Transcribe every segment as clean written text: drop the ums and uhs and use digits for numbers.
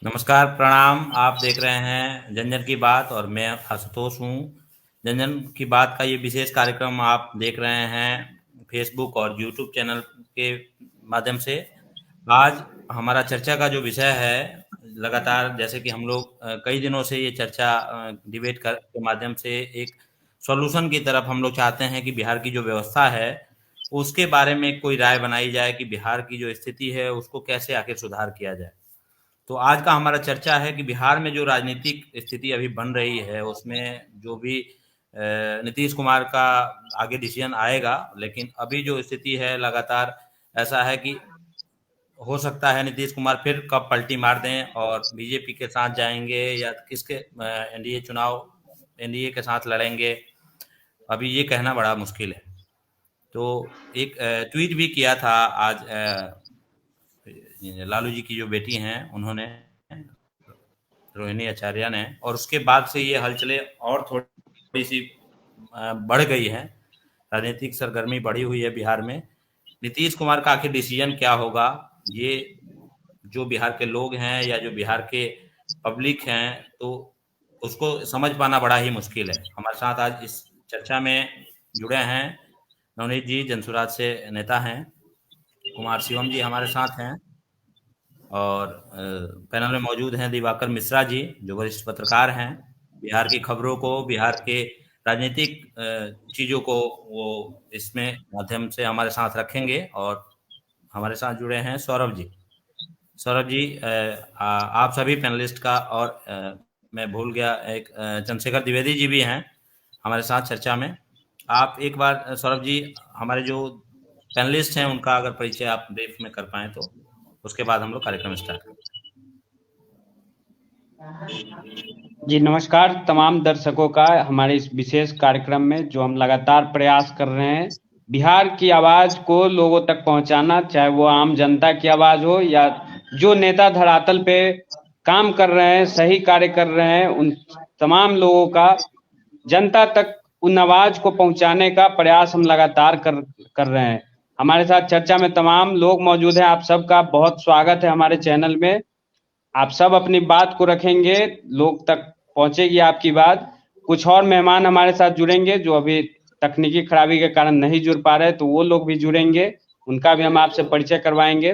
नमस्कार, प्रणाम। आप देख रहे हैं जन जन की बात और मैं आशुतोष हूँ। जन जन की बात का ये विशेष कार्यक्रम आप देख रहे हैं फेसबुक और यूट्यूब चैनल के माध्यम से। आज हमारा चर्चा का जो विषय है, लगातार जैसे कि हम लोग कई दिनों से ये चर्चा डिबेट कर के माध्यम से एक सॉल्यूशन की तरफ हम लोग चाहते हैं कि बिहार की जो व्यवस्था है उसके बारे में कोई राय बनाई जाए कि बिहार की जो स्थिति है उसको कैसे आखिर सुधार किया जाए। तो आज का हमारा चर्चा है कि बिहार में जो राजनीतिक स्थिति अभी बन रही है उसमें जो भी नीतीश कुमार का आगे डिसीजन आएगा, लेकिन अभी जो स्थिति है लगातार ऐसा है कि हो सकता है नीतीश कुमार फिर कब पलटी मार दें और बीजेपी के साथ जाएंगे या किसके एनडीए के साथ लड़ेंगे, अभी ये कहना बड़ा मुश्किल है। तो एक ट्वीट भी किया था आज लालू जी की जो बेटी हैं उन्होंने, रोहिणी आचार्य ने, और उसके बाद से ये हलचलें और थोड़ी सी बढ़ गई है। राजनीतिक सरगर्मी बढ़ी हुई है बिहार में। नीतीश कुमार का आखिर डिसीजन क्या होगा, ये जो बिहार के लोग हैं या जो बिहार के पब्लिक हैं तो उसको समझ पाना बड़ा ही मुश्किल है। हमारे साथ आज इस चर्चा में जुड़े हैं नवनीत जी, जनसुराज से नेता हैं। कुमार शिवम जी हमारे साथ हैं और पैनल में मौजूद हैं दिवाकर मिश्रा जी जो वरिष्ठ पत्रकार हैं। बिहार की खबरों को, बिहार के राजनीतिक चीज़ों को वो इसमें माध्यम से हमारे साथ रखेंगे। और हमारे साथ जुड़े हैं सौरभ जी। सौरभ जी, आप सभी पैनलिस्ट का, और मैं भूल गया एक चंद्रशेखर द्विवेदी जी भी हैं हमारे साथ चर्चा में। आप एक बार सौरभ जी हमारे जो पैनलिस्ट हैं उनका अगर परिचय आप ब्रीफ में कर पाएँ तो उसके बाद हम लोग कार्यक्रम स्टार्ट करते हैं। जी नमस्कार तमाम दर्शकों का हमारे इस विशेष कार्यक्रम में जो हम लगातार प्रयास कर रहे हैं बिहार की आवाज को लोगों तक पहुंचाना, चाहे वो आम जनता की आवाज हो या जो नेता धरातल पे काम कर रहे हैं, सही कार्य कर रहे हैं, उन तमाम लोगों का जनता तक उन आवाज को पहुंचाने का प्रयास हम लगातार कर रहे हैं। हमारे साथ चर्चा में तमाम लोग मौजूद हैं। आप सबका बहुत स्वागत है हमारे चैनल में। आप सब अपनी बात को रखेंगे, लोग तक पहुंचेगी आपकी बात। कुछ और मेहमान हमारे साथ जुड़ेंगे जो अभी तकनीकी खराबी के कारण नहीं जुड़ पा रहे, तो वो लोग भी जुड़ेंगे, उनका भी हम आपसे परिचय करवाएंगे।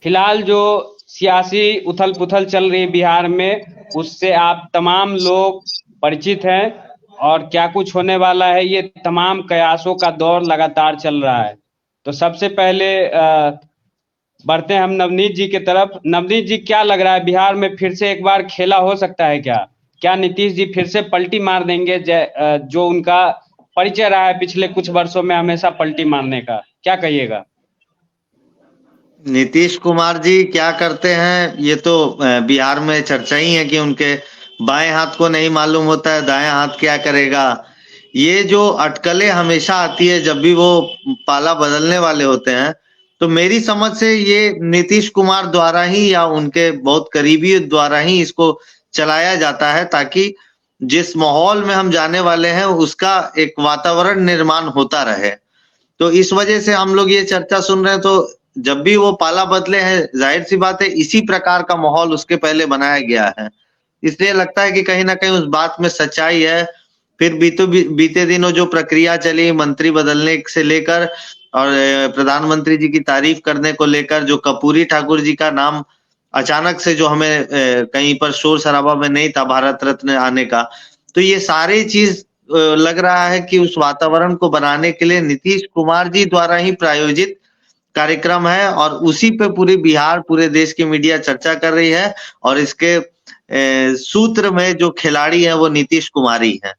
फिलहाल जो सियासी उथल पुथल चल रही बिहार में उससे आप तमाम लोग परिचित हैं और क्या कुछ होने वाला है, ये तमाम कयासों का दौर लगातार चल रहा है। तो सबसे पहले बढ़ते हैं हम नवनीत जी की तरफ। नवनीत जी, क्या लग रहा है बिहार में फिर से एक बार खेला हो सकता है क्या? क्या नीतीश जी फिर से पलटी मार देंगे जो उनका परिचय रहा है पिछले कुछ वर्षों में हमेशा पलटी मारने का? क्या कहिएगा? नीतीश कुमार जी क्या करते हैं ये तो बिहार में चर्चा ही है कि उनके बाएं हाथ को नहीं मालूम होता है दाएं हाथ क्या करेगा। ये जो अटकलें हमेशा आती है जब भी वो पाला बदलने वाले होते हैं, तो मेरी समझ से ये नीतीश कुमार द्वारा ही या उनके बहुत करीबी द्वारा ही इसको चलाया जाता है, ताकि जिस माहौल में हम जाने वाले हैं उसका एक वातावरण निर्माण होता रहे। तो इस वजह से हम लोग ये चर्चा सुन रहे हैं, तो जब भी वो पाला बदले हैं जाहिर सी बात है इसी प्रकार का माहौल उसके पहले बनाया गया है। इसलिए लगता है कि कहीं ना कहीं उस बात में सच्चाई है। फिर बीते दिनों जो प्रक्रिया चली मंत्री बदलने से लेकर और प्रधानमंत्री जी की तारीफ करने को लेकर, जो कर्पूरी ठाकुर जी का नाम अचानक से जो हमें कहीं पर शोर शराबा में नहीं था भारत रत्न आने का, तो ये सारी चीज लग रहा है कि उस वातावरण को बनाने के लिए नीतीश कुमार जी द्वारा ही प्रायोजित कार्यक्रम है और उसी पे पूरी बिहार, पूरे देश की मीडिया चर्चा कर रही है और इसके सूत्र में जो खिलाड़ी है वो नीतीश कुमार ही है।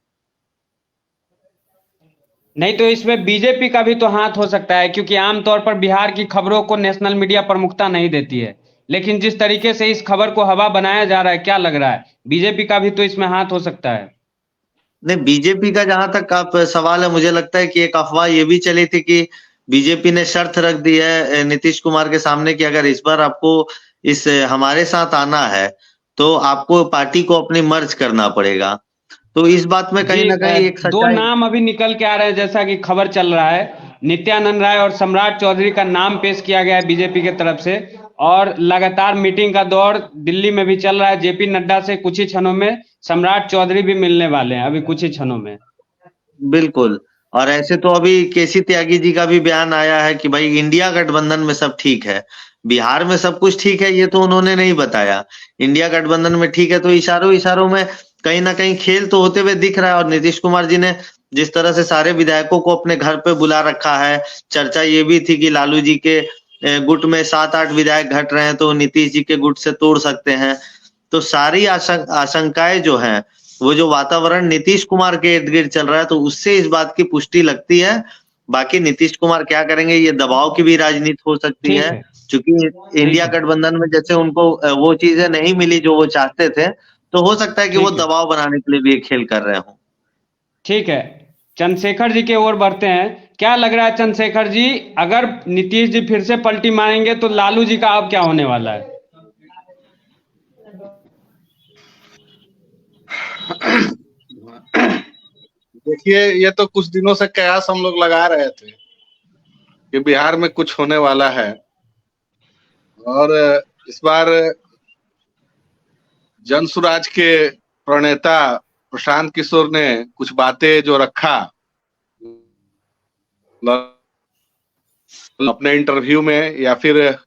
नहीं तो इसमें बीजेपी का भी तो हाथ हो सकता है, क्योंकि आमतौर पर बिहार की खबरों को नेशनल मीडिया प्रमुखता नहीं देती है, लेकिन जिस तरीके से इस खबर को हवा बनाया जा रहा है, क्या लग रहा है बीजेपी का भी तो इसमें हाथ हो सकता है? नहीं, बीजेपी का जहां तक आप सवाल है, मुझे लगता है कि एक अफवाह ये भी चली थी कि बीजेपी ने शर्त रख दी है नीतीश कुमार के सामने कि अगर इस बार आपको इस हमारे साथ आना है तो आपको पार्टी को अपनी मर्ज करना पड़ेगा। तो इस बात में कहीं ना कहीं एक दो नाम अभी निकल के आ रहे हैं, जैसा कि खबर चल रहा है, नित्यानंद राय और सम्राट चौधरी का नाम पेश किया गया है बीजेपी की तरफ से। और लगातार मीटिंग का दौर दिल्ली में भी चल रहा है। जेपी नड्डा से कुछ ही क्षणों में सम्राट चौधरी भी मिलने वाले हैं, अभी कुछ ही क्षणों में। बिल्कुल। और ऐसे तो अभी केसी त्यागी जी का भी बयान आया है कि भाई इंडिया गठबंधन में सब ठीक है, बिहार में सब कुछ ठीक है, ये तो उन्होंने नहीं बताया। इंडिया गठबंधन में ठीक है, तो इशारों इशारों में कहीं ना कहीं खेल तो होते हुए दिख रहा है। और नीतीश कुमार जी ने जिस तरह से सारे विधायकों को अपने घर पे बुला रखा है, चर्चा ये भी थी कि लालू जी के गुट में 7-8 विधायक घट रहे हैं तो नीतीश जी के गुट से तोड़ सकते हैं। तो सारी आशंकाएं जो हैं, वो जो वातावरण नीतीश कुमार के इर्द गिर्द चल रहा है, तो उससे इस बात की पुष्टि लगती है। बाकी नीतीश कुमार क्या करेंगे, ये दबाव की भी राजनीति हो सकती ठीक है, है, क्योंकि इंडिया है। गठबंधन में जैसे उनको वो चीजें नहीं मिली जो वो चाहते थे, तो हो सकता है कि वो ठीक है, दबाव बनाने के लिए भी ये खेल कर रहे हों। ठीक है। चंद्रशेखर जी की ओर बढ़ते हैं। क्या लग रहा है चंद्रशेखर जी, अगर नीतीश जी फिर से पलटी मारेंगे तो लालू जी का अब क्या होने वाला है? देखिए, ये तो कुछ दिनों से कयास हम लोग लगा रहे थे कि बिहार में कुछ होने वाला है। और इस बार जन सुराज के प्रणेता प्रशांत किशोर ने कुछ बातें जो रखा अपने इंटरव्यू में, या फिर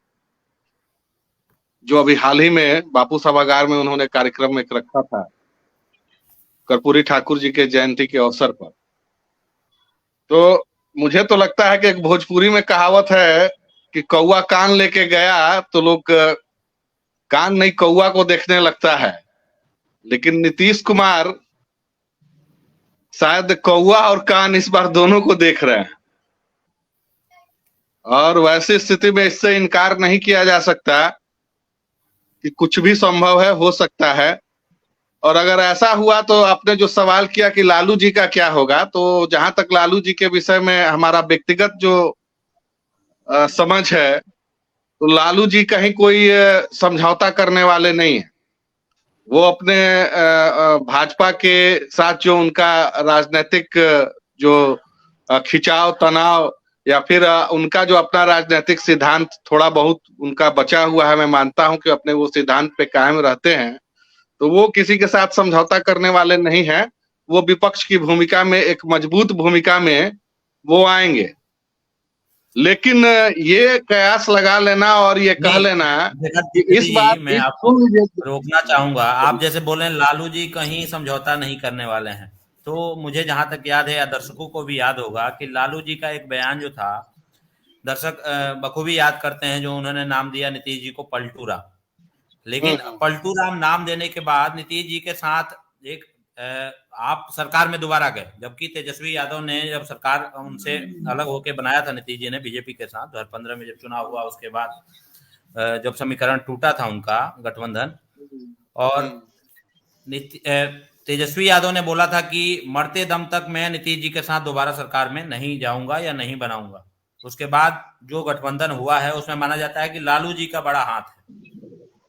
जो अभी हाल ही में बापू सभागार में उन्होंने कार्यक्रम में रखा था कर्पूरी ठाकुर जी के जयंती के अवसर पर, तो मुझे तो लगता है कि एक भोजपुरी में कहावत है कि कौवा कान लेके गया तो लोग कान नहीं कौवा को देखने लगता है। लेकिन नीतीश कुमार शायद कौवा और कान इस बार दोनों को देख रहे हैं, और वैसी स्थिति में इससे इनकार नहीं किया जा सकता कि कुछ भी संभव है, हो सकता है। और अगर ऐसा हुआ तो आपने जो सवाल किया कि लालू जी का क्या होगा, तो जहां तक लालू जी के विषय में हमारा व्यक्तिगत जो समझ है, तो लालू जी कहीं कोई समझौता करने वाले नहीं है। वो अपने भाजपा के साथ जो उनका राजनीतिक जो खिंचाव तनाव, या फिर उनका जो अपना राजनीतिक सिद्धांत थोड़ा बहुत उनका बचा हुआ है, मैं मानता हूं कि अपने वो सिद्धांत पे कायम रहते हैं, तो वो किसी के साथ समझौता करने वाले नहीं है। वो विपक्ष की भूमिका में, एक मजबूत भूमिका में वो आएंगे। लेकिन ये कयास लगा लेना और ये कह नहीं, लेना कि जैसे इस बार मैं आपको सुन लीजिए, रोकना चाहूंगा। आप जैसे बोले लालू जी कहीं समझौता नहीं करने वाले हैं, तो मुझे जहां तक याद है या दर्शकों को भी याद होगा कि लालू जी का एक बयान जो था, दर्शक बखूबी याद करते हैं, जो उन्होंने नाम दिया नीतीश जी को पलटूरा। लेकिन पलटू राम नाम देने के बाद नीतीश जी के साथ एक आप सरकार में दोबारा गए, जबकि तेजस्वी यादव ने जब सरकार उनसे अलग होकर बनाया था नीतीश जी ने बीजेपी के साथ 2015 में जब चुनाव हुआ, उसके बाद जब समीकरण टूटा था उनका गठबंधन, और तेजस्वी यादव ने बोला था कि मरते दम तक मैं नीतीश जी के साथ दोबारा सरकार में नहीं जाऊंगा या नहीं बनाऊंगा। उसके बाद जो गठबंधन हुआ है उसमें माना जाता है कि लालू जी का बड़ा हाथ है।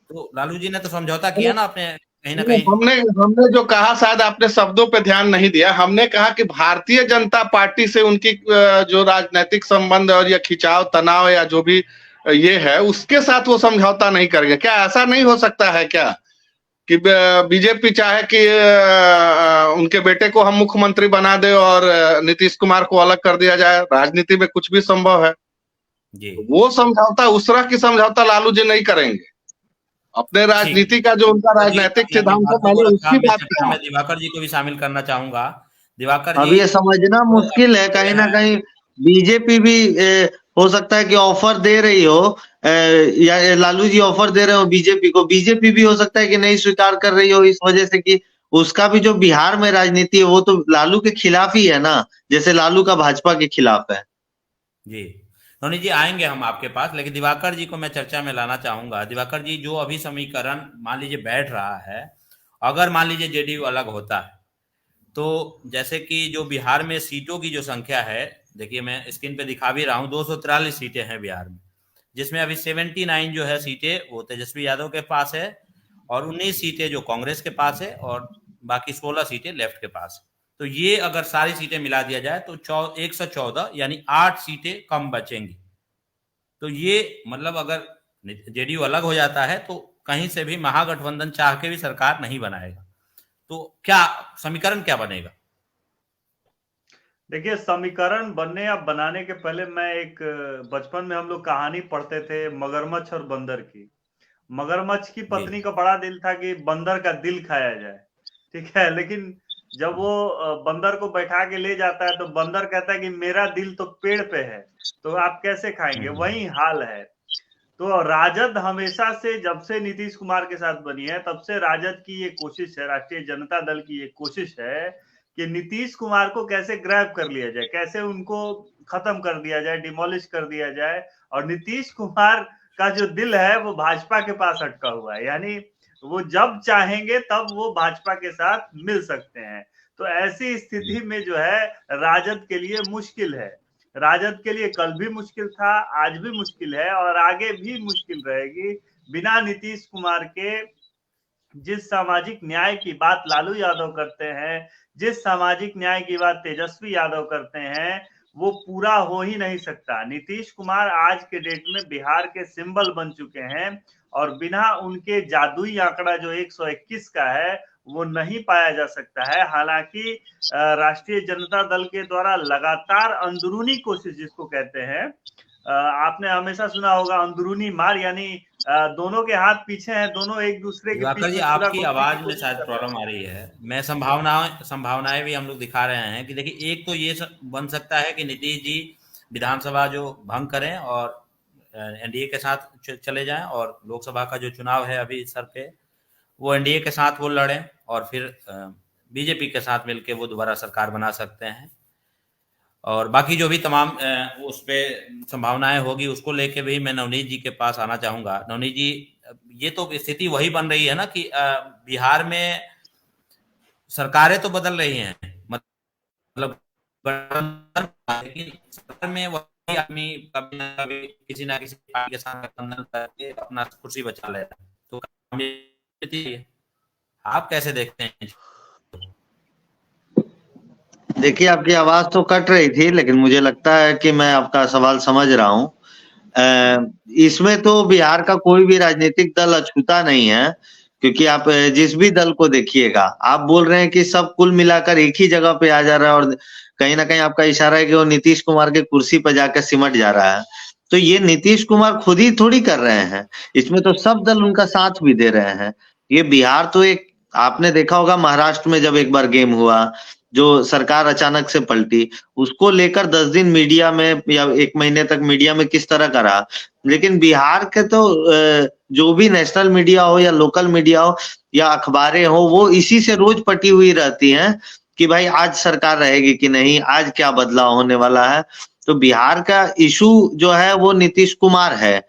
तो लालू जी ने तो समझौता किया ना अपने कहीं ना कहीं। हमने हमने जो कहा, शायद आपने शब्दों पे ध्यान नहीं दिया। हमने कहा कि भारतीय जनता पार्टी से उनकी जो राजनीतिक संबंध और ये खिंचाव तनाव या जो भी ये है, उसके साथ वो समझौता नहीं करेंगे। क्या ऐसा नहीं हो सकता है क्या कि बीजेपी चाहे कि उनके बेटे को हम मुख्यमंत्री बना दे और नीतीश कुमार को अलग कर दिया जाए? राजनीति में कुछ भी संभव है। जी, वो समझौता, उस तरह की समझौता लालू जी नहीं करेंगे। अपने ठीक। राजनीति का जो उनका जी, राजनीतिक आपने जिन सिद्धांत है, बातों को मैंने रखा, उसकी मैं बात चर्चा कहा। में दिवाकर जी को भी शामिल करना चाहूंगा। दिवाकर अब जी ये समझना तो मुश्किल है, अभी कहीं हुए ना हैं। कहीं बीजेपी भी हो सकता है कि ऑफर दे रही हो, या लालू जी ऑफर दे रहे हो बीजेपी को, बीजेपी भी हो सकता है कि नहीं स्वीकार कर रही हो, इस वजह से कि उसका भी जो बिहार में राजनीति है वो तो लालू के खिलाफ ही है ना, जैसे लालू का भाजपा के खिलाफ है। जी, नोनी जी आएंगे हम आपके पास, लेकिन दिवाकर जी को मैं चर्चा में लाना चाहूंगा। दिवाकर जी, जो अभी समीकरण मान लीजिए बैठ रहा है, अगर मान लीजिए जेडीयू अलग होता है, तो जैसे कि जो बिहार में सीटों की जो संख्या है, देखिए मैं स्क्रीन पे दिखा भी रहा हूँ, 243 सीटें हैं बिहार में, जिसमें अभी 79 जो है सीटें वो तेजस्वी यादव के पास है, और 19 सीटें जो कांग्रेस के पास है, और बाकी 16 सीटें लेफ्ट के पास है। तो ये अगर सारी सीटें मिला दिया जाए तो 114 यानी 8 सीटें कम बचेंगी। तो ये मतलब अगर जेडीयू अलग हो जाता है तो कहीं से भी महागठबंधन चाह के भी सरकार नहीं बनाएगा। तो क्या समीकरण क्या बनेगा? देखिए, समीकरण बनने या बनाने के पहले मैं एक बचपन में हम लोग कहानी पढ़ते थे मगरमच्छ और बंदर की। मगरमच्छ की पत्नी का बड़ा दिल था कि बंदर का दिल खाया जाए, ठीक है। लेकिन जब वो बंदर को बैठा के ले जाता है तो बंदर कहता है कि मेरा दिल तो पेड़ पे है, तो आप कैसे खाएंगे? वही हाल है। तो राजद हमेशा से, जब से नीतीश कुमार के साथ बनी है तब से राजद की ये कोशिश है, राष्ट्रीय जनता दल की ये कोशिश है कि नीतीश कुमार को कैसे ग्रैब कर लिया जाए, कैसे उनको खत्म कर दिया जाए, डिमोलिश कर दिया जाए। और नीतीश कुमार का जो दिल है वो भाजपा के पास अटका हुआ है, यानी वो जब चाहेंगे तब वो भाजपा के साथ मिल सकते हैं। तो ऐसी स्थिति में जो है राजद के लिए मुश्किल है। राजद के लिए कल भी मुश्किल था, आज भी मुश्किल है और आगे भी मुश्किल रहेगी। बिना नीतीश कुमार के जिस सामाजिक न्याय की बात लालू यादव करते हैं, जिस सामाजिक न्याय की बात तेजस्वी यादव करते हैं, वो पूरा हो ही नहीं सकता। नीतीश कुमार आज के डेट में बिहार के सिंबल बन चुके हैं और बिना उनके जादुई आंकड़ा जो 121 का है वो नहीं पाया जा सकता है। हालांकि राष्ट्रीय जनता दल के द्वारा लगातार अंदरूनी कोशिश जिसको कहते हैं, आपने हमेशा सुना होगा अंदरूनी मार, यानी दोनों के हाथ पीछे हैं, दोनों एक दूसरे के दिवाकर बीच जी, में छुरा आपकी घुसने की आवाज में कोशिश शायद कर रहे प्रॉब्लम आ रही है। मैं संभावनाएं भी हम लोग दिखा रहे हैं कि देखिए, एक तो ये बन सकता है कि नीतीश जी विधानसभा जो भंग करें और एनडीए के साथ चले जाएं, और लोकसभा का जो चुनाव है अभी सर पे, वो एनडीए के साथ वो लड़ें और फिर बीजेपी के साथ मिलकर वो दोबारा सरकार बना सकते हैं। और बाकी जो भी तमाम उस पे संभावनाएं होगी उसको लेके भी मैं नवनीत जी के पास आना चाहूंगा। नवनीत जी, ये तो स्थिति वही बन रही है ना कि बिहार में सरकारें तो बदल रही हैं, मतलब लेकिन सरकार में वही आदमी कभी ना कभी किसी ना किसी पार्टी के साथ गठबंधन करके अपना कुर्सी बचा ले रहा है। तो आप कैसे देखते हैं? देखिए, आपकी आवाज तो कट रही थी, लेकिन मुझे लगता है कि मैं आपका सवाल समझ रहा हूँ। इसमें तो बिहार का कोई भी राजनीतिक दल अछूता नहीं है, क्योंकि आप जिस भी दल को देखिएगा, आप बोल रहे हैं कि सब कुल मिलाकर एक ही जगह पे आ जा रहा है, और कहीं ना कहीं आपका इशारा है कि वो नीतीश कुमार के कुर्सी पर जाकर सिमट जा रहा है। तो ये नीतीश कुमार खुद ही थोड़ी कर रहे हैं, इसमें तो सब दल उनका साथ भी दे रहे हैं। ये बिहार तो एक, आपने देखा होगा महाराष्ट्र में जब एक बार गेम हुआ, जो सरकार अचानक से पलटी, उसको लेकर 10 दिन मीडिया में या 1 महीने तक मीडिया में किस तरह का रहा। लेकिन बिहार के तो जो भी नेशनल मीडिया हो या लोकल मीडिया हो या अखबारें हो, वो इसी से रोज पटी हुई रहती हैं कि भाई आज सरकार रहेगी कि नहीं, आज क्या बदलाव होने वाला है। तो बिहार का इशू जो है वो नीतीश कुमार है।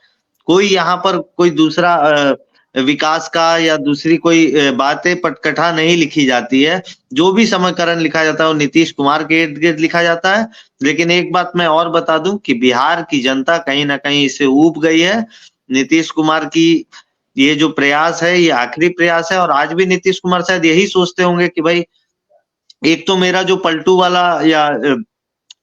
कोई यहाँ पर कोई दूसरा विकास का या दूसरी कोई बातें पटकथा नहीं लिखी जाती है। जो भी समीकरण लिखा जाता है वो नीतीश कुमार के इर्द गिर्द लिखा जाता है। लेकिन एक बात मैं और बता दूं कि बिहार की जनता कहीं ना कहीं इससे ऊब गई है। नीतीश कुमार की ये जो प्रयास है ये आखिरी प्रयास है, और आज भी नीतीश कुमार शायद यही सोचते होंगे कि भाई एक तो मेरा जो पलटू वाला या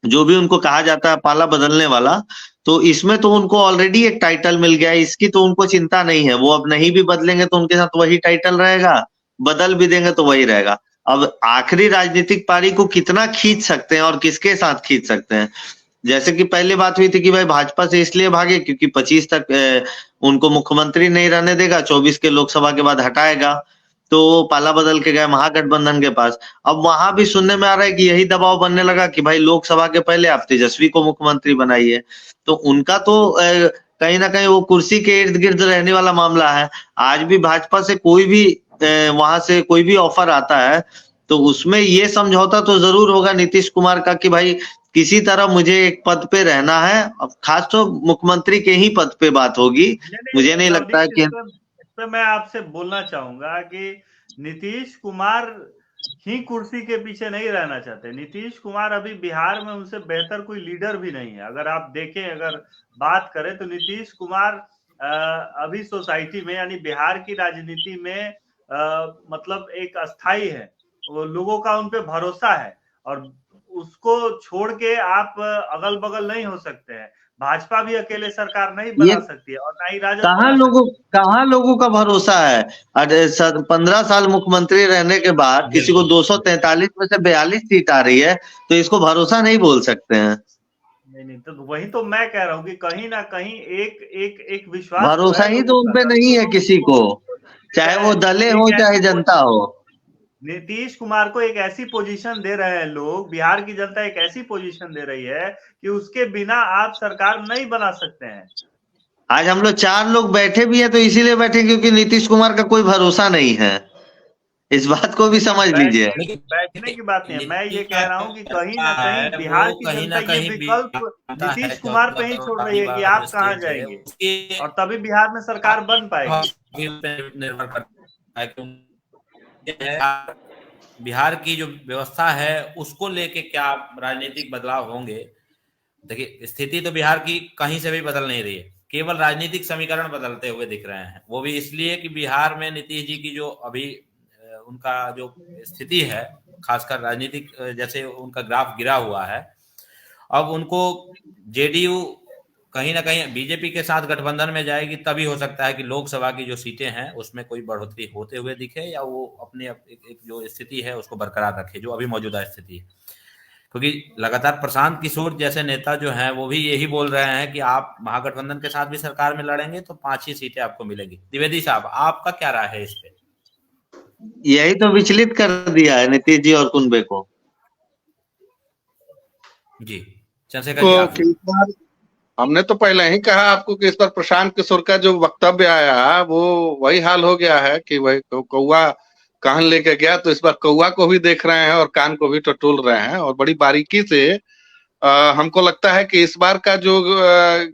जो भी उनको कहा जाता है पाला बदलने वाला, तो इसमें तो उनको ऑलरेडी एक टाइटल मिल गया है, इसकी तो उनको चिंता नहीं है। वो अब नहीं भी बदलेंगे तो उनके साथ वही टाइटल रहेगा, बदल भी देंगे तो वही रहेगा। अब आखिरी राजनीतिक पारी को कितना खींच सकते हैं और किसके साथ खींच सकते हैं। जैसे कि पहले बात हुई थी कि भाई भाजपा से इसलिए भागे क्योंकि 25 तक उनको मुख्यमंत्री नहीं रहने देगा, 24 के लोकसभा के बाद हटाएगा, तो पाला बदल के गए महागठबंधन के पास। अब वहां भी सुनने में आ रहा है कि यही दबाव बनने लगा कि भाई लोकसभा के पहले आप तेजस्वी को मुख्यमंत्री बनाइए। तो उनका तो कहीं ना कहीं वो कुर्सी के इर्द गिर्द रहने वाला मामला है। आज भी भाजपा से कोई भी वहां से कोई भी ऑफर आता है तो उसमें ये समझौता तो जरूर होगा नीतीश कुमार का कि भाई किसी तरह मुझे एक पद पे रहना है। अब खास तो मुख्यमंत्री के ही पद पे बात होगी। मुझे नहीं लगता है कि इस पे मैं आपसे बोलना चाहूंगा कि नीतीश कुमार ही कुर्सी के पीछे नहीं रहना चाहते। नीतीश कुमार अभी बिहार में उनसे बेहतर कोई लीडर भी नहीं है। अगर आप देखें, अगर बात करें तो नीतीश कुमार अभी सोसाइटी में यानी बिहार की राजनीति में मतलब एक अस्थाई है, वो लोगों का उन पे भरोसा है और उसको छोड़ के आप अगल बगल नहीं हो सकते हैं। भाजपा भी अकेले सरकार नहीं बना सकती है और ना ही राजद बना कहाँ लोगों का भरोसा है। 15 साल मुख्यमंत्री रहने के बाद किसी को 243 में से 42 सीट आ रही है, तो इसको भरोसा नहीं बोल सकते हैं। नहीं, तो वही तो मैं कह रहा हूँ कि कहीं ना कहीं एक विश्वास भरोसा ही तो उनपे नहीं है किसी को, चाहे वो दले हो चाहे जनता हो। नीतीश कुमार को एक ऐसी पोजीशन दे रहे हैं लोग, बिहार की जनता एक ऐसी पोजीशन दे रही है कि उसके बिना आप सरकार नहीं बना सकते हैं। आज हम लोग 4 लोग बैठे भी है तो इसीलिए बैठे क्योंकि नीतीश कुमार का कोई भरोसा नहीं है। इस बात को भी समझ लीजिए। बैठने की बात नहीं है, मैं ये कह रहा हूँ कि कहीं ना कहीं बिहार की जनता ये विकल्प नीतीश कुमार पे ही छोड़ रही है कि आप कहाँ जाएंगे, और तभी बिहार में सरकार बन पाएगी। निर्भर करता है बिहार की जो व्यवस्था है उसको लेके क्या राजनीतिक बदलाव होंगे। देखिए, स्थिति तो बिहार की कहीं से भी बदल नहीं रही है, केवल राजनीतिक समीकरण बदलते हुए दिख रहे हैं। वो भी इसलिए कि बिहार में नीतीश जी की जो अभी उनका जो स्थिति है, खासकर राजनीतिक जैसे उनका ग्राफ गिरा हुआ है, अब उनको जेडीयू कहीं ना कहीं बीजेपी के साथ गठबंधन में जाएगी, तभी हो सकता है कि लोकसभा की जो सीटें हैं उसमें कोई बढ़ोतरी होते हुए दिखे, या वो अपने एक जो स्थिति है उसको बरकरार रखे जो अभी मौजूदा स्थिति है। क्योंकि लगातार प्रशांत किशोर जैसे नेता जो हैं वो भी यही बोल रहे हैं कि आप महागठबंधन के साथ भी सरकार में लड़ेंगे तो 5 ही सीटें आपको मिलेंगी। द्विवेदी साहब, आपका क्या राय है इस पे? यही तो विचलित कर दिया है नीतीश जी और कुंबे को। जी चंद्रशेखर जी, हमने तो पहले ही कहा आपको कि इस पर प्रशांत किशोर का जो वक्तव्य आया वो वही हाल हो गया है कि वही कौवा कान लेके गया, तो इस बार कौवा को भी देख रहे हैं और कान को भी टटोल रहे हैं और बड़ी बारीकी से। हमको लगता है कि इस बार का जो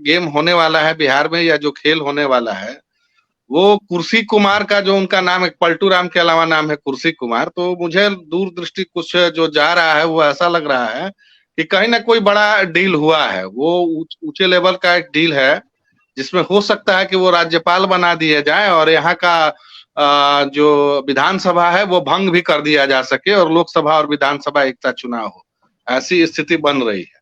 गेम होने वाला है बिहार में, या जो खेल होने वाला है, वो कुर्सी कुमार का जो उनका नाम है, पलटू राम के अलावा नाम है कुर्सी कुमार, तो मुझे दूरदृष्टि कुछ जो जा रहा है वो ऐसा लग रहा है कि कहीं ना कोई बड़ा डील हुआ है। वो ऊंचे लेवल का एक डील है जिसमें हो सकता है कि वो राज्यपाल बना दिए जाए और यहाँ का जो विधानसभा है वो भंग भी कर दिया जा सके और लोकसभा और विधानसभा एक साथ चुनाव हो, ऐसी स्थिति बन रही है।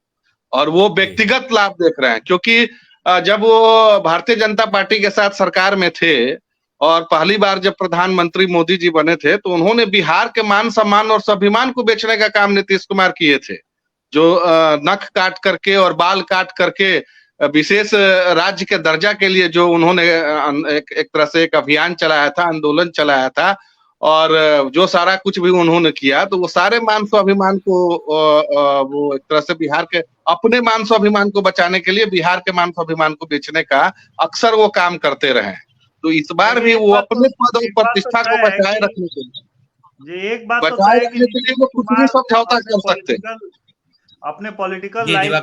और वो व्यक्तिगत लाभ देख रहे हैं क्योंकि जब वो भारतीय जनता पार्टी के साथ सरकार में थे और पहली बार जब प्रधानमंत्री मोदी जी बने थे तो उन्होंने बिहार के मान सम्मान और स्वाभिमान को बेचने का काम नीतीश कुमार किए थे। जो नख काट करके और बाल काट करके विशेष राज्य के दर्जा के लिए जो उन्होंने एक तरह से एक अभियान चलाया था, आंदोलन चलाया था, और जो सारा कुछ भी उन्होंने किया, तो वो सारे मान स्वाभिमान को वो एक तरह से बिहार के अपने मान स्वाभिमान को बचाने के लिए बिहार के मान स्वाभिमान को बेचने का अक्सर वो काम करते रहे। तो इस बार भी वो अपने पद और प्रतिष्ठा को बचाए रखने के लिए, एक बात बचाए रखने के लिए वो कुछ भी समझौता कर सकते हैं। अपने पॉलिटिकल लाइफ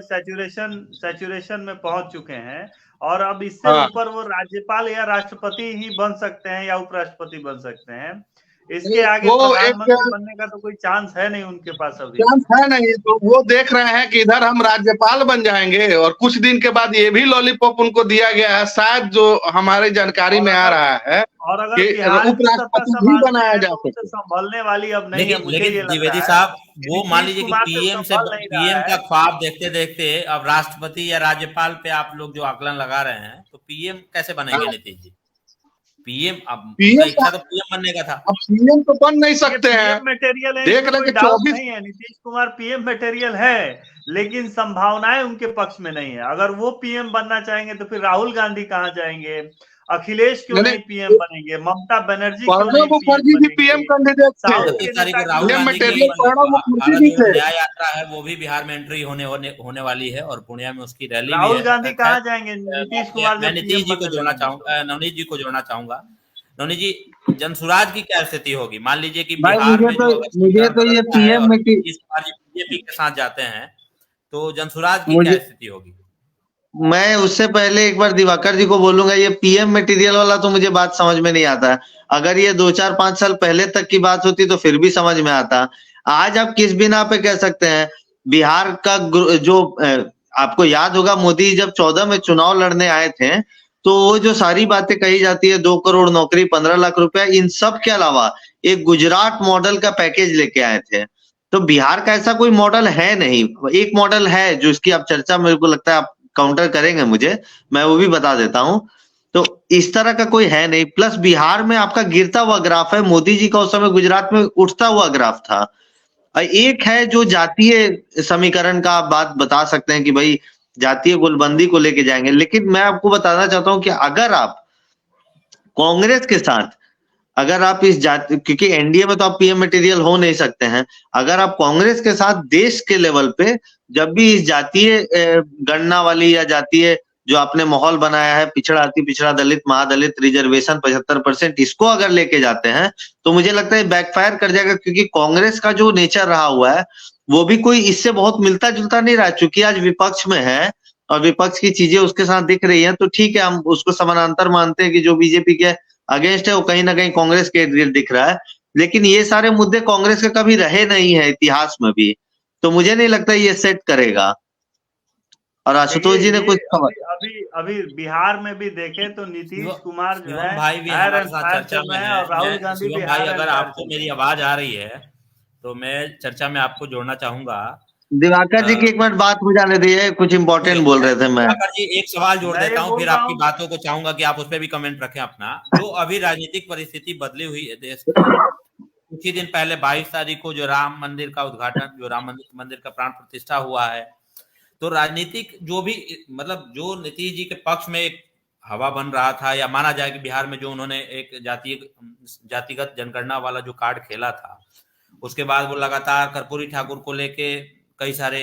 सैचुरेशन में पहुंच चुके हैं और अब इससे ऊपर वो राज्यपाल या राष्ट्रपति ही बन सकते हैं या उपराष्ट्रपति बन सकते हैं। इसके आगे प्रधानमंत्री बनने का तो कोई चांस है नहीं उनके पास, अभी चांस है नहीं। तो वो देख रहे हैं कि इधर हम राज्यपाल बन जाएंगे और कुछ दिन के बाद ये भी लॉलीपॉप उनको दिया गया है शायद, जो हमारी जानकारी में आ रहा है, और अगर उपराष्ट्रपति भी बनाया जा सके। संभलने वाली अब नहीं है मुझे ये द्विवेदी साहब, वो मान लीजिए कि पीएम का ख्वाब देखते देखते अब राष्ट्रपति या राज्यपाल पे आप लोग जो आकलन लगा रहे हैं, तो पीएम कैसे बनेंगे नीतीश जी? पीएम इच्छा तो पीएम बनने का था, अब पीएम तो बन नहीं सकते हैं। मटेरियल है, देख रहे 24 नहीं है, नीतीश कुमार पीएम मटेरियल है, लेकिन संभावनाएं उनके पक्ष में नहीं है। अगर वो पीएम बनना चाहेंगे तो फिर राहुल गांधी कहाँ जाएंगे, अखिलेश क्यों नहीं पीएम बनेंगे, ममता बनर्जी प्रणब मुखर्जी भी पीएम कैंडिडेट थे। न्याय यात्रा है वो भी बिहार में एंट्री होने वाली है और पुणे में उसकी रैली भी है। राहुल गांधी कहाँ जाएंगे? नीतीश कुमार। मैं नीतीश जी को जोड़ना चाहूंगा, नवनीत जी को जोड़ना चाहूंगा। नवनीत जी, जनसुराज की क्या स्थिति होगी? मान लीजिए कि बिहार में मुझे तो ये पीएम में इस बार बीजेपी के साथ जाते हैं तो जनसुराज की क्या स्थिति होगी? मैं उससे पहले एक बार दिवाकर जी को बोलूंगा, ये पीएम मटेरियल वाला तो मुझे बात समझ में नहीं आता है। अगर ये 2-4-5 साल पहले तक की बात होती तो फिर भी समझ में आता। आज आप किस बिना पे कह सकते हैं बिहार का जो आपको याद होगा मोदी जब 14 में चुनाव लड़ने आए थे तो वो जो सारी बातें कही जाती है 2 करोड़ नौकरी, 15 लाख रुपया, इन सब के अलावा एक गुजरात मॉडल का पैकेज लेके आए थे। तो बिहार का ऐसा कोई मॉडल है नहीं। एक मॉडल है जो इसकी आप चर्चा मेरे को लगता है आप काउंटर करेंगे मुझे, मैं वो भी बता देता हूं। तो इस तरह का कोई है नहीं। प्लस बिहार में आपका गिरता हुआ ग्राफ है, मोदी जी का उस समय गुजरात में उठता हुआ ग्राफ था। एक है जो जातीय समीकरण का आप बात बता सकते हैं कि भाई जातीय गोलबंदी को लेके जाएंगे, लेकिन मैं आपको बताना चाहता हूं कि अगर आप कांग्रेस के साथ, अगर आप इस जाति, क्योंकि एनडीए में तो आप पीएम मटेरियल हो नहीं सकते हैं, अगर आप कांग्रेस के साथ देश के लेवल पे जब भी इस जातीय गणना वाली या जातीय जो आपने माहौल बनाया है, पिछड़ा अति पिछड़ा दलित महादलित रिजर्वेशन 75%, इसको अगर लेके जाते हैं तो मुझे लगता है बैकफायर कर जाएगा। क्योंकि कांग्रेस का जो नेचर रहा हुआ है वो भी कोई इससे बहुत मिलता जुलता नहीं रहा। चूंकि आज विपक्ष में है और विपक्ष की चीजें उसके साथ दिख रही है, तो ठीक है, हम उसको समानांतर मानते हैं कि जो बीजेपी के अगेंस्ट है वो कहीं ना कहीं कांग्रेस के इर्द दिख रहा है। लेकिन ये सारे मुद्दे कांग्रेस के कभी रहे नहीं है इतिहास में भी, तो मुझे नहीं लगता ये सेट करेगा। और आशुतोष जी ने कुछ अभी बिहार में भी देखें तो नीतीश कुमार जो है भाई भी हमारे साथ चर्चा में है, और राहुल गांधी भी भाई अगर आपको मेरी आवाज आ रही है तो मैं चर्चा में आपको जोड़ना चाहूंगा। दिवाकर जी की एक मिनट बात हो जाने दिए, कुछ इंपॉर्टेंट बोल रहे थे। मैं दिवाकर जी एक सवाल जोड़ देता हूँ, फिर आपकी बातों को चाहूंगा कि आप उस पर भी कमेंट रखें अपना। जो अभी राजनीतिक परिस्थिति बदली हुई है देश की, कुछ ही दिन पहले 22 तारीख को जो राम मंदिर का उद्घाटन, जो राम मंदिर का प्राण प्रतिष्ठा हुआ है, तो राजनीतिक जो भी मतलब जो नीतीश जी के पक्ष में एक हवा बन रहा था, या माना जाए कि बिहार में जो उन्होंने एक जातिगत जनगणना वाला जो कार्ड खेला था, उसके बाद वो लगातार कर्पूरी ठाकुर को लेके कई सारे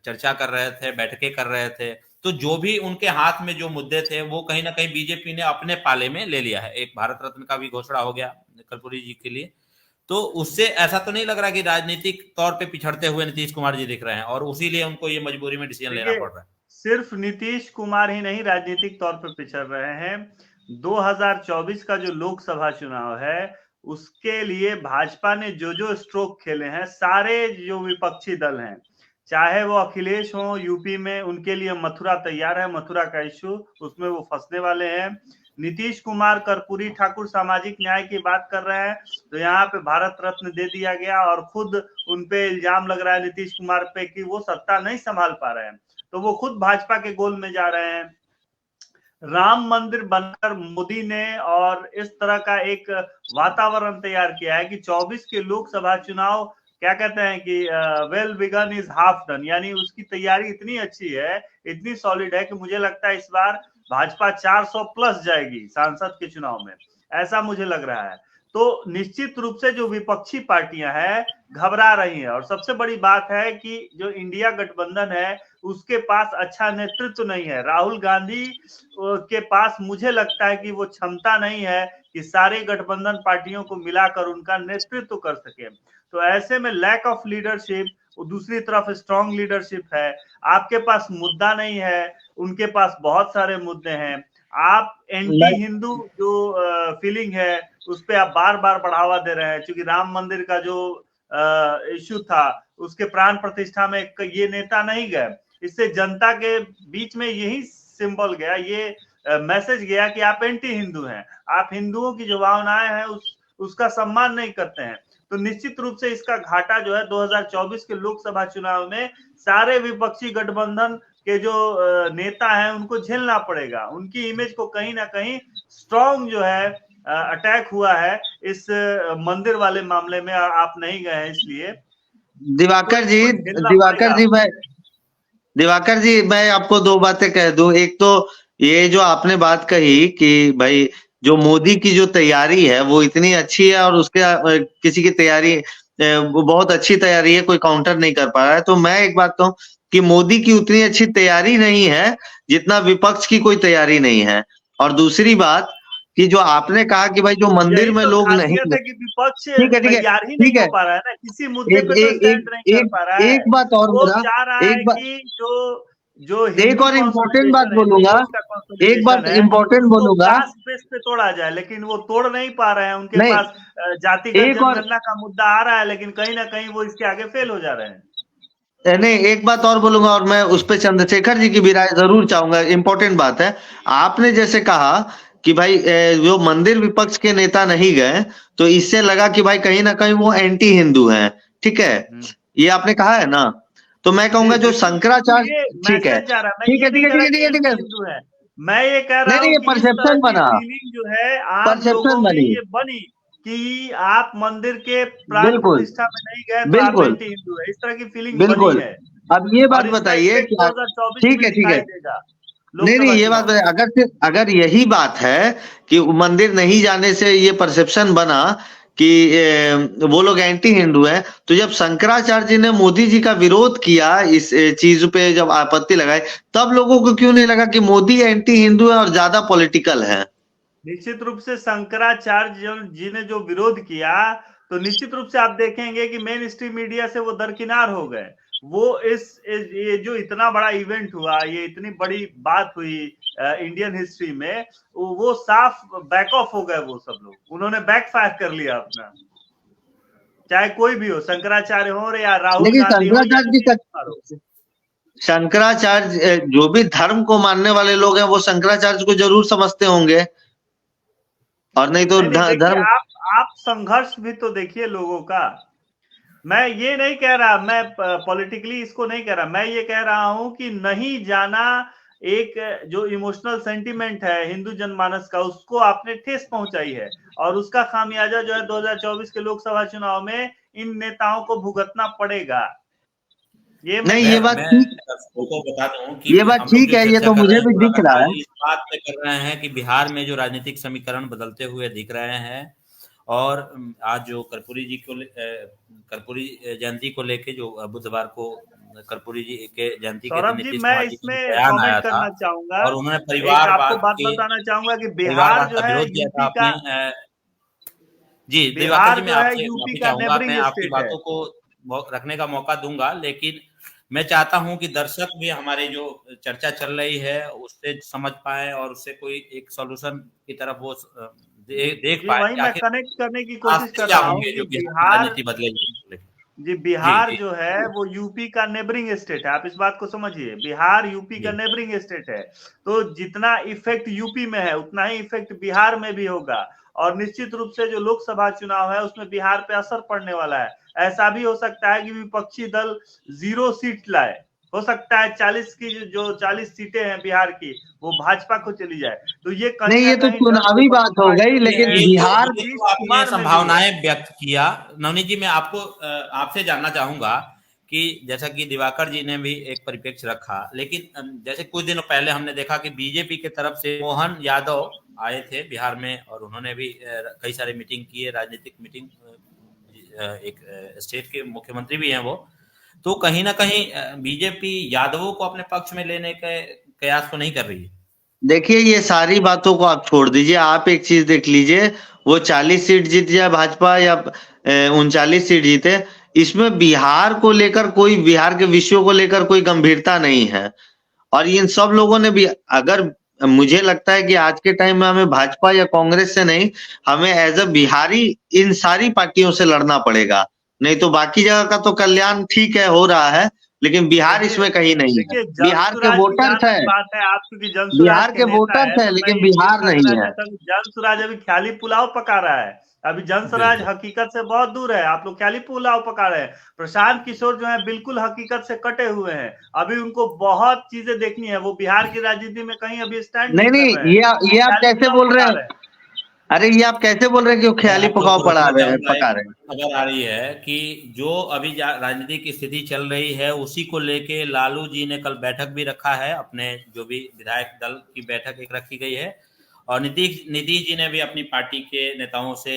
चर्चा कर रहे थे, बैठकें कर रहे थे। तो जो भी उनके हाथ में जो मुद्दे थे वो कहीं ना कहीं बीजेपी ने अपने पाले में ले लिया है। एक भारत रत्न का भी घोषणा हो गया कर्पूरी जी के लिए। तो उससे ऐसा तो नहीं लग रहा कि राजनीतिक तौर पे पिछड़ते हुए नीतीश कुमार जी दिख रहे हैं और उसीलिए उनको ये मजबूरी में डिसीजन लेना पड़ रहा है? सिर्फ नीतीश कुमार ही नहीं राजनीतिक तौर पे पिछड़ रहे हैं। 2024 का जो लोकसभा चुनाव है उसके लिए भाजपा ने जो स्ट्रोक खेले हैं, सारे जो विपक्षी दल हैं, चाहे वो अखिलेश हो यूपी में, उनके लिए मथुरा तैयार है। मथुरा का इश्यू, उसमें वो फंसने वाले हैं। नीतीश कुमार कर्पूरी ठाकुर सामाजिक न्याय की बात कर रहे हैं, तो यहाँ पे भारत रत्न दे दिया गया और खुद उनपे इल्जाम लग रहा है नीतीश कुमार पे कि वो सत्ता नहीं संभाल पा रहे हैं, तो वो खुद भाजपा के गोल में जा रहे हैं। राम मंदिर बनकर मोदी ने और इस तरह का एक वातावरण तैयार किया है कि 24 के लोकसभा चुनाव, क्या कहते हैं कि well begun is half done, यानी उसकी तैयारी इतनी अच्छी है, इतनी सॉलिड है कि मुझे लगता है इस बार भाजपा 400 प्लस जाएगी सांसद के चुनाव में, ऐसा मुझे लग रहा है। तो निश्चित रूप से जो विपक्षी पार्टियां हैं घबरा रही हैं, और सबसे बड़ी बात है कि जो इंडिया गठबंधन है उसके पास अच्छा नेतृत्व नहीं है। राहुल गांधी के पास मुझे लगता है कि वो क्षमता नहीं है कि सारे गठबंधन पार्टियों को मिलाकर उनका नेतृत्व कर सके। तो ऐसे में लैक ऑफ लीडरशिप, दूसरी तरफ स्ट्रॉन्ग लीडरशिप है, आपके पास मुद्दा नहीं है, उनके पास बहुत सारे मुद्दे हैं। आप एंटी हिंदू जो फीलिंग है उस पे आप बार बार बढ़ावा दे रहे हैं, क्योंकि राम मंदिर का जो इश्यू था उसके प्राण प्रतिष्ठा में ये नेता नहीं गए, इससे जनता के बीच में यही सिंबल गया, ये मैसेज गया कि आप एंटी हिंदू हैं, आप हिंदुओं की जो भावनाएं हैं उसका सम्मान नहीं करते हैं। तो निश्चित रूप से इसका घाटा जो है 2024 के लोकसभा चुनाव में सारे विपक्षी गठबंधन के जो नेता हैं उनको झेलना पड़ेगा। उनकी इमेज को कहीं ना कहीं स्ट्रॉन्ग जो है अटैक हुआ है इस मंदिर वाले मामले में, आप नहीं गए हैं इसलिए। दिवाकर जी मैं आपको दो बातें कह दूं। एक तो ये जो आपने बात कही कि भाई जो मोदी की जो तैयारी है वो इतनी अच्छी है और उसके किसी की तैयारी वो बहुत अच्छी तैयारी है, कोई काउंटर नहीं कर पा रहा है। तो मैं एक बात कहूं कि मोदी की उतनी अच्छी तैयारी नहीं है जितना विपक्ष की कोई तैयारी नहीं है। और दूसरी बात कि जो आपने कहा कि भाई जो मंदिर में लोग नहीं, विपक्ष तैयार ही नहीं हो पा रहा है ना, किसी मुद्दे पे तो स्टैंड नहीं कर पा रहा है। एक बात और वो चाह रहा है कि जो एक और इम्पोर्टेंट बात बोलूंगा, एक बात इम्पोर्टेंट बोलूंगा, बेस पे तोड़ा जाए, लेकिन वो तोड़ नहीं पा रहे हैं। उनके पास जातिगत जनगणना का मुद्दा आ रहा है, लेकिन कहीं ना कहीं वो इसके आगे फेल हो जा रहे हैं। नहीं, एक बात और बोलूंगा और मैं उस पर चंद्रशेखर जी की भी राय जरूर चाहूंगा। इंपॉर्टेंट बात है, आपने जैसे कहा कि भाई जो मंदिर विपक्ष के नेता नहीं गए, तो इससे लगा कि भाई कहीं ना कहीं वो एंटी हिंदू हैं, ठीक है, ये आपने कहा है ना, तो मैं कहूंगा जो शंकराचार्य, ठीक है ठीक है ठीक है ठीक है ठीक है ठीक है, मैं ये कह रहा नहीं हूँ ये कि इस तरह परसेप्शन की बना, फीलिंग जो है आम परसेप्शन लोगों में बनी, ये बनी कि आप मंदिर के प्राण बिल्कुल प्रतिष्ठा में नहीं गए तो आप बिल्कुल एंटी हिंदू है, इस तरह की फीलिंग बनी बिल्कुल। है। अब ये बात और इसका बताइए इफेक्ट कि 2024 ठीक में है ठीक है, दिखाई देगा नहीं लोकसभा ये बात चुनाव में। बताइए, अगर यही बात है कि मंदिर नहीं जाने से ये परसेप्शन बना कि वो लोग एंटी हिंदू हैं, तो जब शंकराचार्य जी ने मोदी जी का विरोध किया इस चीज पे, जब आपत्ति लगाई, तब लोगों को क्यों नहीं लगा कि मोदी एंटी हिंदू है और ज्यादा पॉलिटिकल है? निश्चित रूप से शंकराचार्य जी ने जो विरोध किया, तो निश्चित रूप से आप देखेंगे कि मेन स्ट्रीम मीडिया से वो दरकिनार हो गए। वो ये जो इतना बड़ा इवेंट हुआ, ये इतनी बड़ी बात हुई इंडियन हिस्ट्री में, वो साफ बैक ऑफ हो गए। वो सब लोग, उन्होंने बैकफायर कर लिया अपना, चाहे कोई भी हो, शंकराचार्य हो या राहुल लेकिन गांधी हो या नीतीश कुमार हो। शंकराचार्य जो भी धर्म को मानने वाले लोग हैं वो शंकराचार्य को जरूर समझते होंगे, और नहीं तो नहीं, देखिए धर्म, आप संघर्ष भी तो देखिए लोगों का। मैं ये नहीं कह रहा, मैं पॉलिटिकली इसको नहीं कह रहा, मैं ये कह रहा हूं कि नहीं जाना, एक जो इमोशनल सेंटिमेंट है हिंदू जनमानस का, उसको आपने ठेस पहुंचाई है, और उसका खामियाजा जो है 2024 के लोकसभा चुनाव में इन नेताओं को भुगतना पड़ेगा। ये नहीं ये बात ठीक, को बता दूं कि ये बात हम लोग ठीक जो है, ये चर्चा तो कर मुझे रहे हैं भी वो दिख रहा लगातार है। इस बात पे कर रहे हैं कि बिहार में जो राजनीतिक समीकरण बदलते हुए दिख रहे हैं, और आज जो कर्पूरी जयंती को लेके जो बुधवार को कर्पूरी जी के जयंती के दिन सौरभ जी, नीतीश मैं कुमार जी का इसमें बयान आया कमेंट था, करना चाहूंगा, और उन्होंने एक परिवारवाद आपको बात बताना चाहूंगा कि बिहार जो का है विरोध किया था यूपी का, आपने। जी दिवाकर बिहार जी, मैं जो है आपसे यूपी माफी का चाहूंगा, नेबरिंग मैं आपकी स्टेट है। बातों को रखने का मौका दूंगा, लेकिन मैं चाहता हूं कि दर्शक भी हमारे जो चर्चा चल रही है उससे समझ पाए और उससे कोई एक सॉल्यूशन की तरफ वो देख जी, पाए वही कि मैं आखिर कनेक्ट करने की कोशिश रास्ते कर क्या रहा हूँ होंगे कि जो बिहार की बिहार, राजनीति बदलेगी। जी जी बिहार जी जो है वो यूपी का नेबरिंग स्टेट है, आप इस बात को समझिए, बिहार यूपी का जी नेबरिंग स्टेट है। तो जितना इफेक्ट यूपी में है उतना ही इफेक्ट बिहार में भी होगा, और निश्चित रूप से जो लोकसभा चुनाव है उसमें बिहार पे असर पड़ने वाला है। ऐसा भी हो सकता है कि विपक्षी दल 0 सीट लाए, हो सकता है 40 की जो 40 सीटें हैं बिहार की वो भाजपा को चली जाए। तो ये कहीं नहीं ना ये तो कहीं चुनावी बात हो गई, लेकिन बिहार, ये नीतीश तो आपने कुमार में भी है। संभावनाएं व्यक्त किया। नवनीत जी, मैं आपको आपसे जानना चाहूंगा कि जैसा कि दिवाकर जी ने भी एक परिप्रेक्ष्य रखा, लेकिन जैसे कुछ दिनों पहले हमने देखा कि बीजेपी की तरफ से मोहन यादव आए थे बिहार में, और उन्होंने भी कई सारे मीटिंग किए, राजनीतिक मीटिंग, एक स्टेट के मुख्यमंत्री भी हैं वो। तो कहीं ना कहीं बीजेपी यादवों को अपने पक्ष में लेने के प्रयास तो नहीं कर रही है। देखिए ये सारी बातों को आप छोड़ दीजिए, आप एक चीज देख लीजिए, वो 40 सीट जीत जाए भाजपा या 39 सीट जीते, इसमें बिहार को लेकर कोई, बिहार के विषयों को लेकर कोई गंभीरता नहीं है। और इन सब लोगों ने भी, अगर मुझे लगता है कि आज के टाइम में हमें भाजपा या कांग्रेस से नहीं, हमें एज अ बिहारी इन सारी पार्टियों से लड़ना पड़ेगा, नहीं तो बाकी जगह का तो कल्याण ठीक है हो रहा है, लेकिन बिहार इसमें कहीं नहीं है। बिहार के वोटर्स है, बात है आप, क्योंकि जनसुराज बिहार के नेता है, वोटर्स है, तो मैं लेकिन एक चीज बिहार कहना नहीं है। चाहता हूं, जनसुराज अभी ख्याली पुलाव पका रहा है। अभी जनसुराज हकीकत से बहुत दूर है, आप लोग ख्याली पुलाव पका रहे हैं। प्रशांत किशोर जो है बिल्कुल हकीकत से कटे हुए हैं, अभी उनको बहुत चीजें देखनी है, वो बिहार की राजनीति में कहीं अभी स्टैंड नहीं कर रहे हैं। ये आप कैसे बोल रहे हैं? अरे ये आप कैसे बोल रहे हैं कि वो ख्याली पुलाव पका रहे हैं? खबर आ रही है कि जो अभी राजनीतिक स्थिति चल रही है उसी को लेके लालू जी ने कल बैठक भी रखा है, अपने जो भी विधायक दल की बैठक एक रखी गई है, और नीतीश जी ने भी अपनी पार्टी के नेताओं से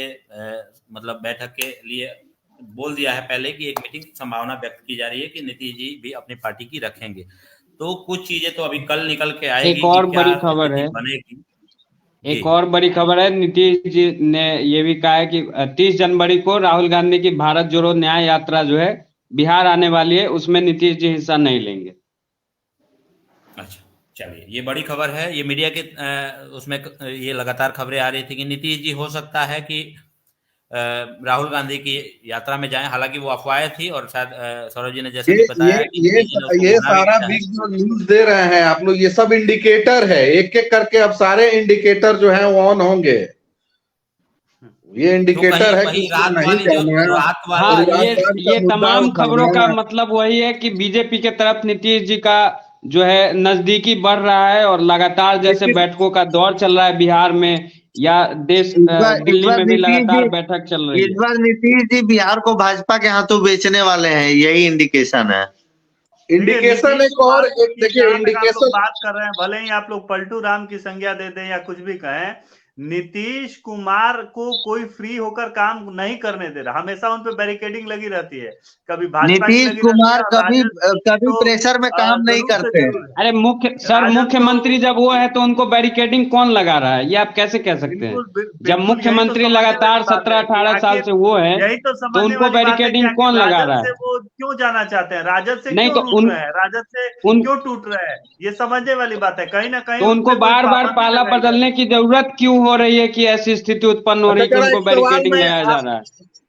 मतलब बैठक के लिए बोल दिया है पहले कि एक मीटिंग संभावना व्यक्त की जा रही है कि नीतीश जी भी अपनी पार्टी की रखेंगे। तो कुछ चीजें तो अभी कल निकल के आएगी। एक और बड़ी खबर है, बनेगी। एक और बड़ी खबर है, नीतीश जी ने ये भी कहा है कि 30 जनवरी को राहुल गांधी की भारत जोड़ो न्याय यात्रा जो है बिहार आने वाली है, उसमें नीतीश जी हिस्सा नहीं लेंगे। अच्छा, चलिए, ये बड़ी खबर है। ये मीडिया के उसमें ये लगातार खबरें आ रही थी कि नीतीश जी हो सकता है कि राहुल गांधी की यात्रा में जाएं, हालांकि वो अफवाहें थी, और शायद सौरभ जी ने जैसे कि बताया ये सारा बिग जो न्यूज दे रहे हैं आप लोग, ये सब इंडिकेटर है, एक एक करके अब सारे इंडिकेटर जो है वो ऑन होंगे। ये तो इंडिकेटर कहीं है कि वही उसको रात नहीं वाली जो जाना, रात हाँ, वाली ये मुद्दा तमाम खबरों का उठाना। मतलब वही है कि बीजेपी के तरफ नीतीश जी का जो है नजदीकी बढ़ रहा है और लगातार जैसे लेकिन बैठकों का दौर चल रहा है बिहार में या देश इस दिल्ली बार में भी नीतीश लगातार जी बैठक चल रही इस है। बार नीतीश जी बिहार को भाजपा के हाथों बेचने वाले हैं, यही इंडिकेशन है। देखिए इंडिकेशन नीतीश एक कुमार और एक की देखिए जहां तक आप लोग इंडिकेशन। बात कर रहे हैं, भले ही आप लोग पलटू राम की संज्ञा दे दें या कुछ भी कहें, नीतीश कुमार को कोई फ्री होकर काम नहीं करने दे रहा। हमेशा उन पे बैरिकेडिंग लगी रहती है, कभी भाजपा की नीतीश लगी रहती है कुमार और कभी राजद की कभी तो प्रेशर में काम नहीं जरूर से करते जरूर हैं। है। अरे राजद मुख्यमंत्री तो जब वो है तो उनको बैरिकेडिंग कौन लगा रहा है, ये आप कैसे कह सकते हैं? जब बिल्कुल यही तो मुख्यमंत्री समझने वाली लगातार बात है कि 17-18 साल आखिर से वो है यही तो तो समझने उनको वाली बात है कि बैरिकेडिंग आखिर कौन लगा राजद रहा से है? वो क्यों जाना चाहते हैं, राजद से नहीं क्यों तो रूठ रहे हैं, राजद से उन क्यों टूट रहे हैं, ये समझने वाली बात है। कहीं ना कहीं तो उन उनको पे कोई बार बार पाबंदी पाला लगाई जा रही बदलने है। की जरूरत क्यों हो रही है कि ऐसी स्थिति उत्पन्न हो रही अच्छा है कि जरा उनको एक सवाल बैरिकेडिंग मैं लगाया जा रहा है?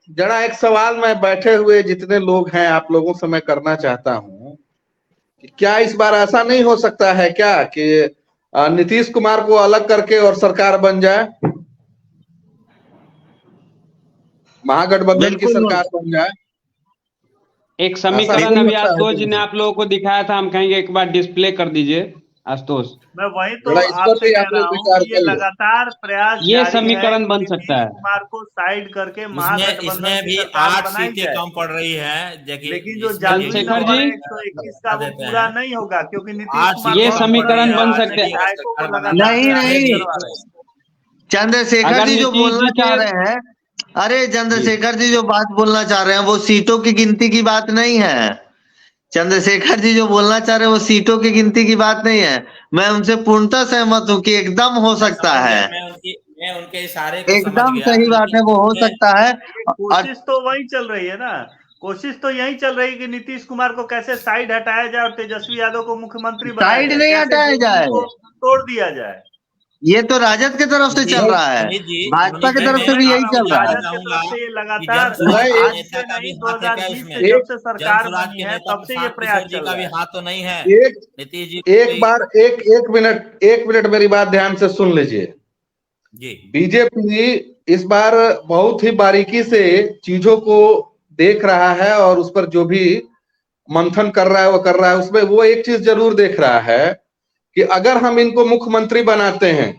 जरा एक सवाल मैं बैठे हुए जितने लोग हैं आप लोगों से मैं करना चाहता हूँ कि क्या इस बार ऐसा नहीं हो सकता है क्या कि नीतीश कुमार को अलग करके और सरकार बन जाए, महागठबंधन की बिल्कुल सरकार बन जाए? एक ऐसा समीकरण हो अभी सकता है कि आशुतोष जी ने नहीं? आप लोगों को दिखाया था, हम कहेंगे एक बार डिस्प्ले कर दीजिए आशुतोष। मैं वही तो जरा इस पर आपसे भी कह आप रहा लोग हूँ विचार कि ये कर लो। लगातार प्रयास ये जारी है समीकरण कि बन सकता नीतीश है। कुमार को साइड करके महागठबंधन इसमें की भी सरकार 8 बनाई सीटें जाए। कम पड़ रही है, देखिए लेकिन जो इसमें जादुई जेडीयू चंद्रशेखर नंबर जी, है वाले 121 का, बता वो देते पूरा हैं नहीं होगा, क्योंकि नीतीश 8 कुमार ये सीटें बहुत कम पड़ रही समीकरण है बढ़िया बन और सकते अपने हैं। जेडीयू विधायकों को सरकार बनाना लगातार नहीं चाहे प्रमोट नहीं, भी। करवा रहे हैं। चंद्रशेखर अगर जी जो नीतीश बोलना जी चाह के रहे हैं, अरे जी चंद्रशेखर जी जो बात बोलना चाह रहे हैं वो सीटों की गिनती की बात नहीं है। चंद्रशेखर जी जो बोलना चाह रहे हैं वो सीटों की गिनती की बात नहीं है। मैं उनसे पूर्णतः सहमत हूँ कि एकदम हो मैं सकता समझ है, गया, मैं उनके इशारे को समझ एकदम गया, सही बात लेकिन है, वो हो इसमें सकता है। ये और कोशिश तो वही चल रही है ना, कोशिश तो यही चल रही है कि नीतीश कुमार को कैसे साइड हटाया जाए और तेजस्वी यादव को मुख्यमंत्री बनाया साइड जाए, नहीं कैसे हटाया जेडीयू जाए, को तोड़ दिया जाए। ये तो राजद की तरफ से चल मैं रहा है, नवनीत जी, भाजपा नवनीत की जी, मैं तरफ मैं से वही भी कह यही रहा हूँ, आपको चल रहा है। जानना राजद की चाहूंगा तरफ से ये कि लगातार जनसुराज के आज नेता से का भी नहीं हाथ है क्या 2020 इसमें? से जब एक से सरकार जनसुराज बनी के है नेता तब से ये प्रशांत प्रयास किशोर जी चल का रहा भी है। हाथ तो नहीं है? एक नीतीश जी एक कोई बार एक मिनट मेरी बात ध्यान से सुन लीजिए। जी बीजेपी इस बार बहुत ही बारीकी से चीजों को देख रहा है और उस पर जो भी मंथन कर रहा है वो कर रहा है। उसमें वो एक चीज जरूर देख रहा है कि अगर हम इनको मुख्यमंत्री बनाते हैं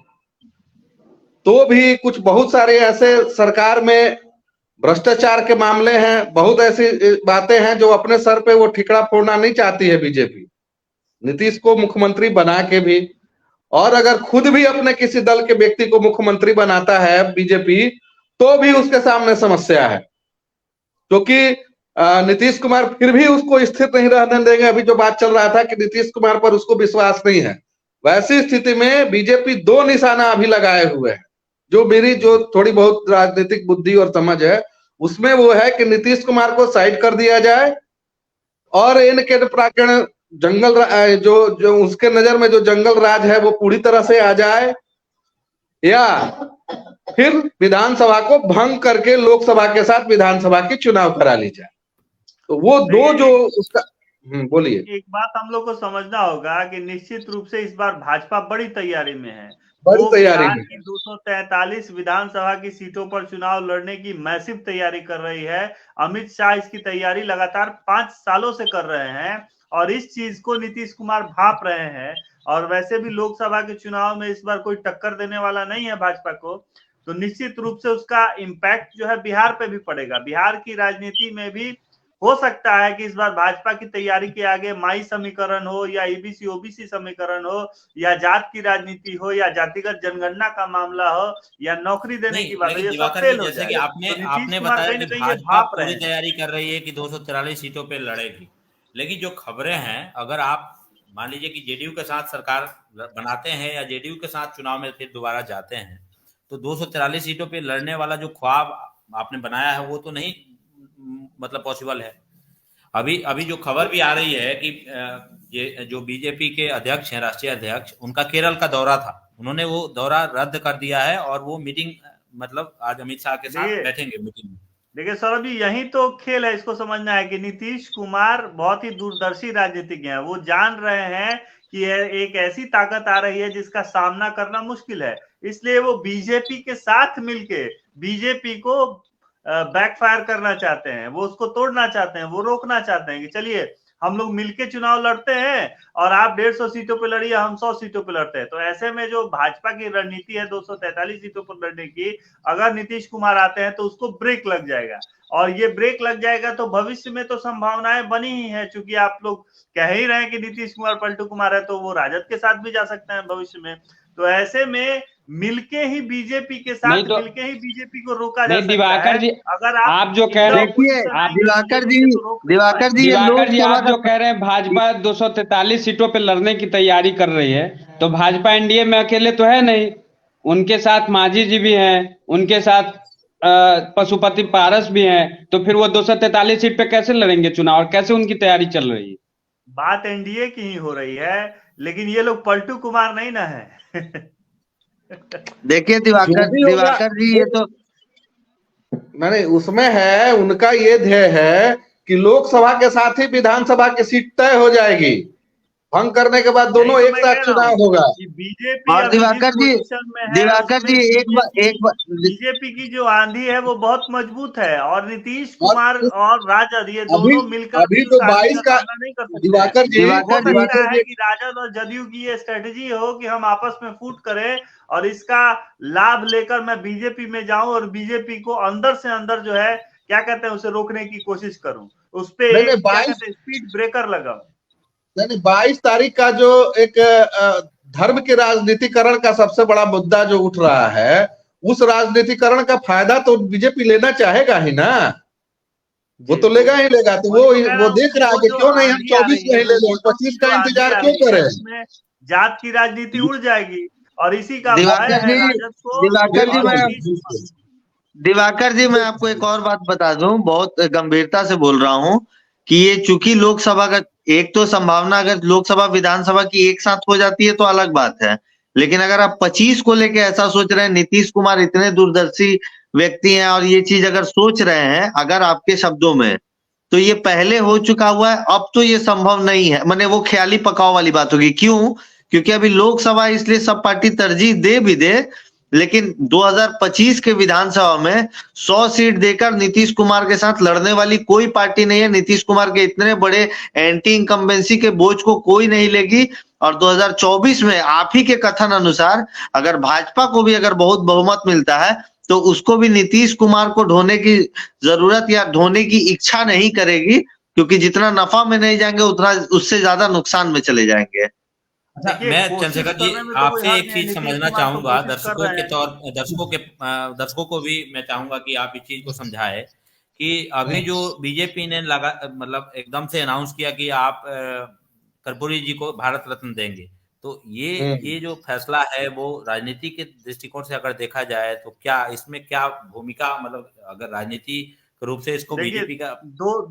तो भी कुछ बहुत सारे ऐसे सरकार में भ्रष्टाचार के मामले हैं, बहुत ऐसी बातें हैं जो अपने सर पे वो ठिकरा फोड़ना नहीं चाहती है बीजेपी, नीतीश को मुख्यमंत्री बना के भी। और अगर खुद भी अपने किसी दल के व्यक्ति को मुख्यमंत्री बनाता है बीजेपी तो भी उसके सामने समस्या है, क्योंकि नीतीश कुमार फिर भी उसको स्थिर नहीं रहने देंगे। अभी जो बात चल रहा था कि नीतीश कुमार पर उसको विश्वास नहीं है, वैसी स्थिति में बीजेपी दो निशाना अभी लगाए हुए है। जो मेरी जो थोड़ी बहुत राजनीतिक बुद्धि और समझ है उसमें वो है कि नीतीश कुमार को साइड कर दिया जाए और इनके प्राकरण जो जो उसके नजर में जो जंगल राज है वो पूरी तरह से आ जाए, या फिर विधानसभा को भंग करके लोकसभा के साथ विधानसभा की चुनाव करा ली जाए। तो वो दो जो उसका बोलिए। एक बात हम लोग को समझना होगा कि निश्चित रूप से इस बार भाजपा बड़ी तैयारी में है। बड़ी वो तैयारी बिहार में की 243 विधानसभा की सीटों पर चुनाव लड़ने की मैसिव तैयारी कर रही है। अमित शाह इसकी तैयारी लगातार 5 सालों से कर रहे हैं और इस चीज को नीतीश कुमार भाप रहे हैं। और वैसे भी लोकसभा के चुनाव में इस बार कोई टक्कर देने वाला नहीं है भाजपा को, तो निश्चित रूप से उसका इम्पैक्ट जो है बिहार पे भी पड़ेगा। बिहार की राजनीति में भी हो सकता है कि इस बार भाजपा की तैयारी के आगे माई समीकरण हो या ईबीसी ओबीसी समीकरण हो या जात की राजनीति हो या जातिगत जनगणना का मामला हो या नौकरी देने की नहीं, बात हो, लेकिन ये सब दिवाकर जी फेल हो जैसे कि जाए। आपने तो नीतीश आपने कुमार बताया कहीं कि ना कहीं ये भाजपा भाप रहे पूरी हैं। तैयारी कर रही है कि 243 सीटों पे लड़ेगी, लेकिन जो खबरें हैं, अगर आप मान लीजिए कि जेडीयू के साथ सरकार बनाते हैं या जेडीयू के साथ चुनाव में फिर दोबारा जाते हैं, तो 243 सीटों पे लड़ने वाला जो ख्वाब आपने बनाया है वो तो नहीं मतलब पॉसिबल है। अभी अभी जो खबर भी आ रही है कि ये जो बीजेपी के अध्यक्ष हैं, राष्ट्रीय अध्यक्ष, उनका केरल का दौरा था, उन्होंने वो दौरा रद्द कर दिया है और वो मीटिंग मतलब आज अमित शाह के साथ बैठेंगे मीटिंग में। देखिए सौरभ जी, यही तो खेल है। इसको समझना है कि नीतीश कुमार बहुत ही दूरदर्शी राजनीतिज्ञ हैं। वो जान रहे हैं कि एक ऐसी ताकत आ रही है जिसका सामना करना मुश्किल है। इसलिए वो बीजेपी के साथ मिलके बीजेपी को बैकफायर करना चाहते हैं, वो उसको तोड़ना चाहते हैं, वो रोकना चाहते हैं कि चलिए हम लोग मिलके चुनाव लड़ते हैं और आप 150 सीटों पे लड़िए, हम 100 सीटों पे लड़ते हैं। तो ऐसे में जो भाजपा की रणनीति है 243 सीटों पर लड़ने की, अगर नीतीश कुमार आते हैं तो उसको ब्रेक लग जाएगा, और ये ब्रेक लग जाएगा तो भविष्य में तो संभावनाएं बनी ही है, क्योंकि आप लोग कह ही रहे हैं कि नीतीश कुमार पलटू कुमार है, तो वो राजद के साथ भी जा सकते हैं भविष्य में। तो ऐसे में मिलके ही बीजेपी के साथ मिलके ही बीजेपी को रोका जा सकता है। दिवाकर जी, अगर आप जो कह रहे हैं, दिवाकर जी आप जो कह रहे हैं भाजपा 243 सीटों पे लड़ने की तैयारी कर रही है, तो भाजपा एनडीए में अकेले तो है नहीं, उनके साथ मांझी जी भी हैं, उनके साथ पशुपति पारस भी हैं, तो फिर वो 243 सीट पे कैसे लड़ेंगे चुनाव और कैसे उनकी तैयारी चल रही है? बात एनडीए की ही हो रही है, लेकिन ये लोग पलटू कुमार नहीं ना है। देखिए दिवाकर जी, ये तो नहीं, उसमें है, उनका ये ध्येय है कि लोकसभा के साथ ही विधानसभा की सीट तय हो जाएगी, भंग करने के बाद दोनों एक साथ चुनाव होगा। बीजेपी और दिवाकर जी बीजेपी की जो आंधी है वो बहुत मजबूत है, और नीतीश कुमार और राजद ये दोनों मिलकर अभी तो 22 का नहीं कर सकते। दिवाकर जी है कि राजद और जदयू की ये स्ट्रेटेजी हो कि हम आपस में फूट करें और इसका लाभ लेकर मैं बीजेपी में जाऊं और बीजेपी को अंदर से अंदर जो है क्या कहते हैं उसे रोकने की कोशिश करूं, उस पे स्पीड ब्रेकर लगाऊं। 22 तारीख का जो एक धर्म के राजनीतिकरण का सबसे बड़ा मुद्दा जो उठ रहा है, उस राजनीतिकरण का फायदा तो बीजेपी लेना चाहेगा ही ना, वो तो लेगा ही लेगा। तो वो देख रहा है कि क्यों नहीं हम 24 में ही ले लें, 25 का इंतजार क्यों करें। जात की राजनीति उड़ जाएगी और इसी का दिवाकर जी मैं आपको एक और बात बता दूं, बहुत गंभीरता से बोल रहा हूं कि ये चूंकि लोकसभा का एक तो संभावना, अगर लोकसभा विधानसभा की एक साथ हो जाती है तो अलग बात है, लेकिन अगर आप 25 को लेके ऐसा सोच रहे हैं, नीतीश कुमार इतने दूरदर्शी व्यक्ति हैं और ये चीज अगर सोच रहे हैं अगर आपके शब्दों में, तो ये पहले हो चुका हुआ है, अब तो ये संभव नहीं है, माने वो ख्याली पकाव वाली बात होगी। क्यों? क्योंकि अभी लोकसभा इसलिए सब पार्टी तरजीह दे भी दे, लेकिन 2025 के विधानसभा में 100 सीट देकर नीतीश कुमार के साथ लड़ने वाली कोई पार्टी नहीं है। नीतीश कुमार के इतने बड़े एंटी इनकम्बेंसी के बोझ को कोई नहीं लेगी, और 2024 में आप ही के कथन अनुसार अगर भाजपा को भी अगर बहुत बहुमत मिलता है तो उसको भी नीतीश कुमार को ढोने की जरूरत या ढोने की इच्छा नहीं करेगी, क्योंकि जितना नफा में नहीं जाएंगे उतना उससे ज्यादा नुकसान में चले जाएंगे। अच्छा, मैं चंद्रशेखर जी आपसे एक चीज समझना चाहूंगा, दर्शकों को भी मैं चाहूंगा कि आप इस चीज को समझाए कि अभी जो बीजेपी ने मतलब एकदम से अनाउंस किया कि आप कर्पूरी जी को भारत रत्न देंगे, तो ये जो फैसला है वो राजनीति के दृष्टिकोण से अगर देखा जाए तो क्या इसमें क्या भूमिका, मतलब अगर राजनीति के रूप से इसको बीजेपी का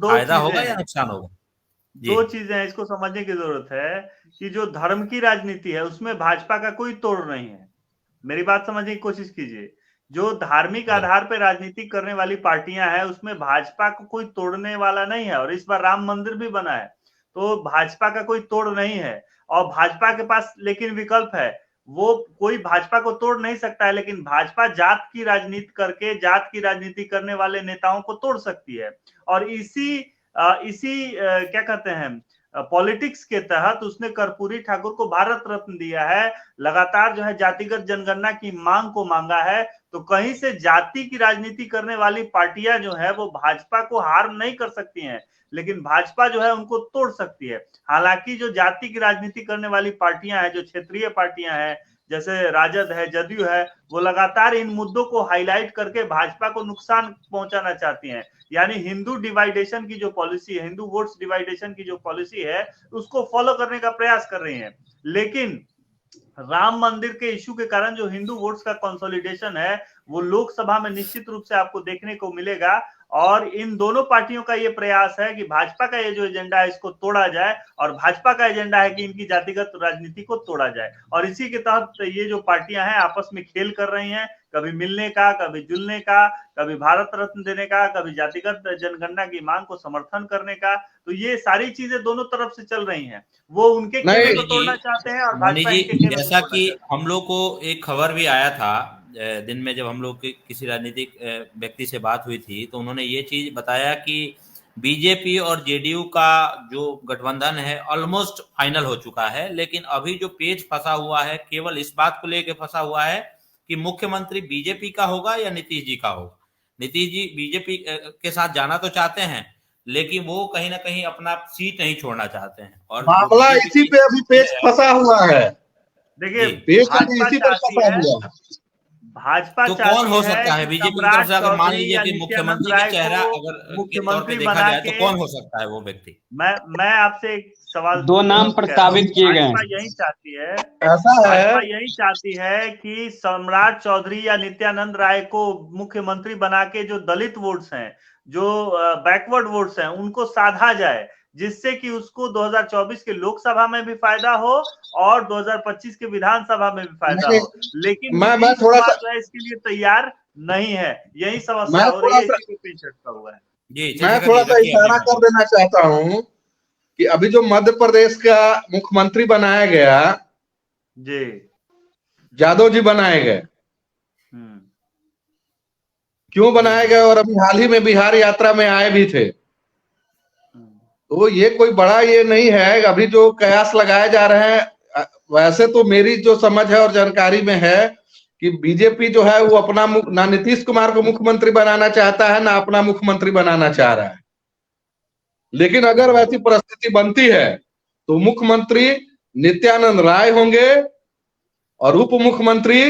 फायदा होगा या नुकसान होगा? दो चीजें हैं, इसको समझने की जरूरत है कि जो धर्म की राजनीति है उसमें भाजपा का कोई तोड़ नहीं है। मेरी बात समझने की कोशिश कीजिए। जो धार्मिक आधार पर राजनीति करने वाली पार्टियां हैं उसमें भाजपा को कोई तोड़ने वाला नहीं है, और इस बार राम मंदिर भी बना है तो भाजपा का कोई तोड़ नहीं है। और भाजपा के पास लेकिन विकल्प है, वो कोई भाजपा को तोड़ नहीं सकता है, लेकिन भाजपा जात की राजनीति करके जात की राजनीति करने वाले नेताओं को तोड़ सकती है। और इसी क्या कहते हैं पॉलिटिक्स के तहत उसने कर्पूरी ठाकुर को भारत रत्न दिया है। लगातार जो है जातिगत जनगणना की मांग को मांगा है, तो कहीं से जाति की राजनीति करने वाली पार्टियां जो है वो भाजपा को हार्म नहीं कर सकती हैं, लेकिन भाजपा जो है उनको तोड़ सकती है। हालांकि जो जाति की राजनीति करने वाली पार्टियां हैं, जो क्षेत्रीय पार्टियां हैं जैसे राजद है, जदयू है, वो लगातार इन मुद्दों को हाईलाइट करके भाजपा को नुकसान पहुंचाना चाहती हैं। यानी हिंदू डिवाइडेशन की जो पॉलिसी है, हिंदू वोट्स डिवाइडेशन की जो पॉलिसी है, उसको फॉलो करने का प्रयास कर रही हैं। लेकिन राम मंदिर के इश्यू के कारण जो हिंदू वोट्स का कंसोलिडेशन है वो लोकसभा में निश्चित रूप से आपको देखने को मिलेगा। और इन दोनों पार्टियों का ये प्रयास है कि भाजपा का ये जो एजेंडा है इसको तोड़ा जाए, और भाजपा का एजेंडा है कि इनकी जातिगत राजनीति को तोड़ा जाए। और इसी के तहत ये जो पार्टियां हैं आपस में खेल कर रही हैं, कभी मिलने का, कभी जुलने का, कभी भारत रत्न देने का, कभी जातिगत जनगणना की मांग को समर्थन करने का। तो ये सारी चीजें दोनों तरफ से चल रही हैं। वो उनके खेमे को तोड़ना चाहते हैं और मनी भाजपा जी, इनके खेमे को जैसा तोड़ना कि चाहते हैं। हम लोग को एक खबर भी आया था दिन में, जब हम लोग की किसी राजनीतिक व्यक्ति से बात हुई थी, तो उन्होंने ये चीज बताया कि बीजेपी और जेडीयू का जो गठबंधन है ऑलमोस्ट फाइनल हो चुका है, लेकिन अभी जो पेच फंसा हुआ है केवल इस बात को लेकर फंसा हुआ है कि मुख्यमंत्री बीजेपी का होगा या नीतीश जी का होगा। नीतीश जी बीजेपी के साथ जाना तो चाहते हैं, लेकिन वो कहीं ना कहीं अपना सीट नहीं छोड़ना चाहते हैं। और जो मामला बीजेपी इसी की पे अभी पेच फंसा हुआ है। देखिए, जी, पेच अभी भाजपा इसी पर चाहती फंसा है, हुआ है। भाजपा तो कौन चाहती हो है सकता है कि बीजेपी की तरफ सम्राट से? अगर मान चौधरी लीजिए या कि नित्यानंद मुख्यमंत्री का राय चेहरा को अगर के तौर पे मुख्यमंत्री देखा बना जाए तो के, कौन हो सकता है वो व्यक्ति? मैं आपसे एक सवाल दो नाम कह रहा हूँ। प्रस्तावित किए गए भाजपा हैं। यही चाहती है, ऐसा भाजपा है, यही चाहती है कि सम्राट चौधरी या नित्यानंद राय को मुख्यमंत्री बना के जो दलित वोट्स हैं, जो बैकवर्ड वोट्स हैं, उनको साधा जाए, जिससे कि उसको 2024 के लोकसभा में भी फायदा हो और 2025 के विधानसभा में भी फायदा नहीं, हो। लेकिन मैं नीतीश थोड़ा कुमार सा जो है इसके लिए तैयार नहीं है। यही समस्या मैं हो रही थोड़ा है, सा इसी पे पेच अटका हुआ है। जी, मैं चंद्रशेखर थोड़ा जी सा रखिए इशारा अपनी कर बात। देना चाहता हूँ कि अभी जो मध्य प्रदेश का मुख्यमंत्री बनाया गया, जी। यादव जी बनाए गए, हम्म। क्यों बनाए बिल्कुल। गए? और अभी हाल ही में बिहार यात्रा में आए भी थे। तो ये कोई बड़ा ये नहीं है। अभी जो कयास लगाए जा रहे हैं, वैसे तो मेरी जो समझ है और जानकारी में है कि बीजेपी जो है वो अपना ना नीतीश कुमार को मुख्यमंत्री बनाना चाहता है, ना अपना मुख्यमंत्री बनाना चाह रहा है। लेकिन अगर वैसी परिस्थिति बनती है तो मुख्यमंत्री नित्यानंद राय होंगे और उप मुख्यमंत्री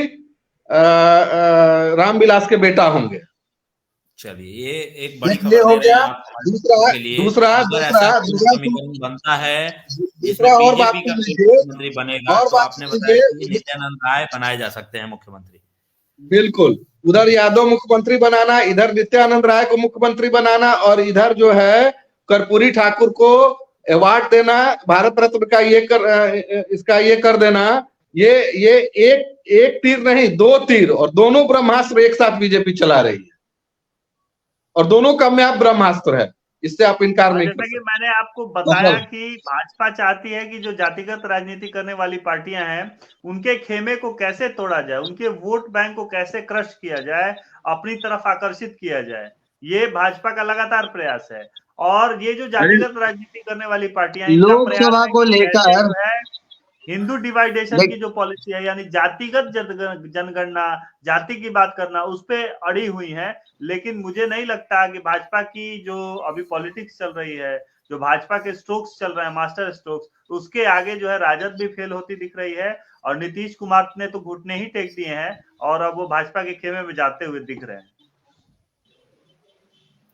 रामविलास के बेटा होंगे। चलिए, ये एक बड़ी एक ये खबर हो दे रहे गया। हैं आप हमारे दूसरा के लिए दूसरा कि अगर दूसरा ऐसा कोई दूसरा समीकरण बनता है जिसमें दूसरा और बात बीजेपी का सुन कोई लीजिए, मुख्यमंत्री बनेगा, और तो बात आपने सुन बताया कि लीजिए। नित्यानंद राय बनाए जा सकते हैं मुख्यमंत्री। बिल्कुल, उधर यादव मुख्यमंत्री बनाना, इधर नित्यानंद राय को मुख्यमंत्री बनाना, और इधर जो है कर्पूरी ठाकुर को अवार्ड देना, भारत रत्न का ये इसका ये कर देना। ये एक तीर नहीं, दो तीर, और दोनों ब्रह्मास्त्र एक साथ बीजेपी चला रही है, और दोनों कामयाब ब्रह्मास्त्र है। इससे आप इनकार नहीं कर जैसा कि सकते। मैंने आपको बताया कि भाजपा चाहती है कि जो जातिगत राजनीति करने वाली पार्टियां हैं, उनके खेमे को कैसे तोड़ा जाए, उनके वोट बैंक को कैसे क्रश किया जाए, अपनी तरफ आकर्षित किया जाए। ये भाजपा का लगातार प्रयास है। और ये जो जातिगत राजनीति करने वाली पार्टियां हैं, इनका प्रयास लोकसभा है को कि कैसे लेकर जो है हिंदू डिवाइडेशन की देख जो पॉलिसी है, यानी जातिगत जनगणना, जाति की बात करना, उस पे अड़ी हुई है। लेकिन मुझे नहीं लगता कि भाजपा की जो अभी पॉलिटिक्स चल रही है, जो भाजपा के स्ट्रोक्स चल रहे हैं, मास्टर स्ट्रोक्स, उसके आगे जो है राजद भी फेल होती दिख रही है। और नीतीश कुमार ने तो घुटने ही टेक दिए हैं और अब वो भाजपा के खेमे में जाते हुए दिख रहे हैं।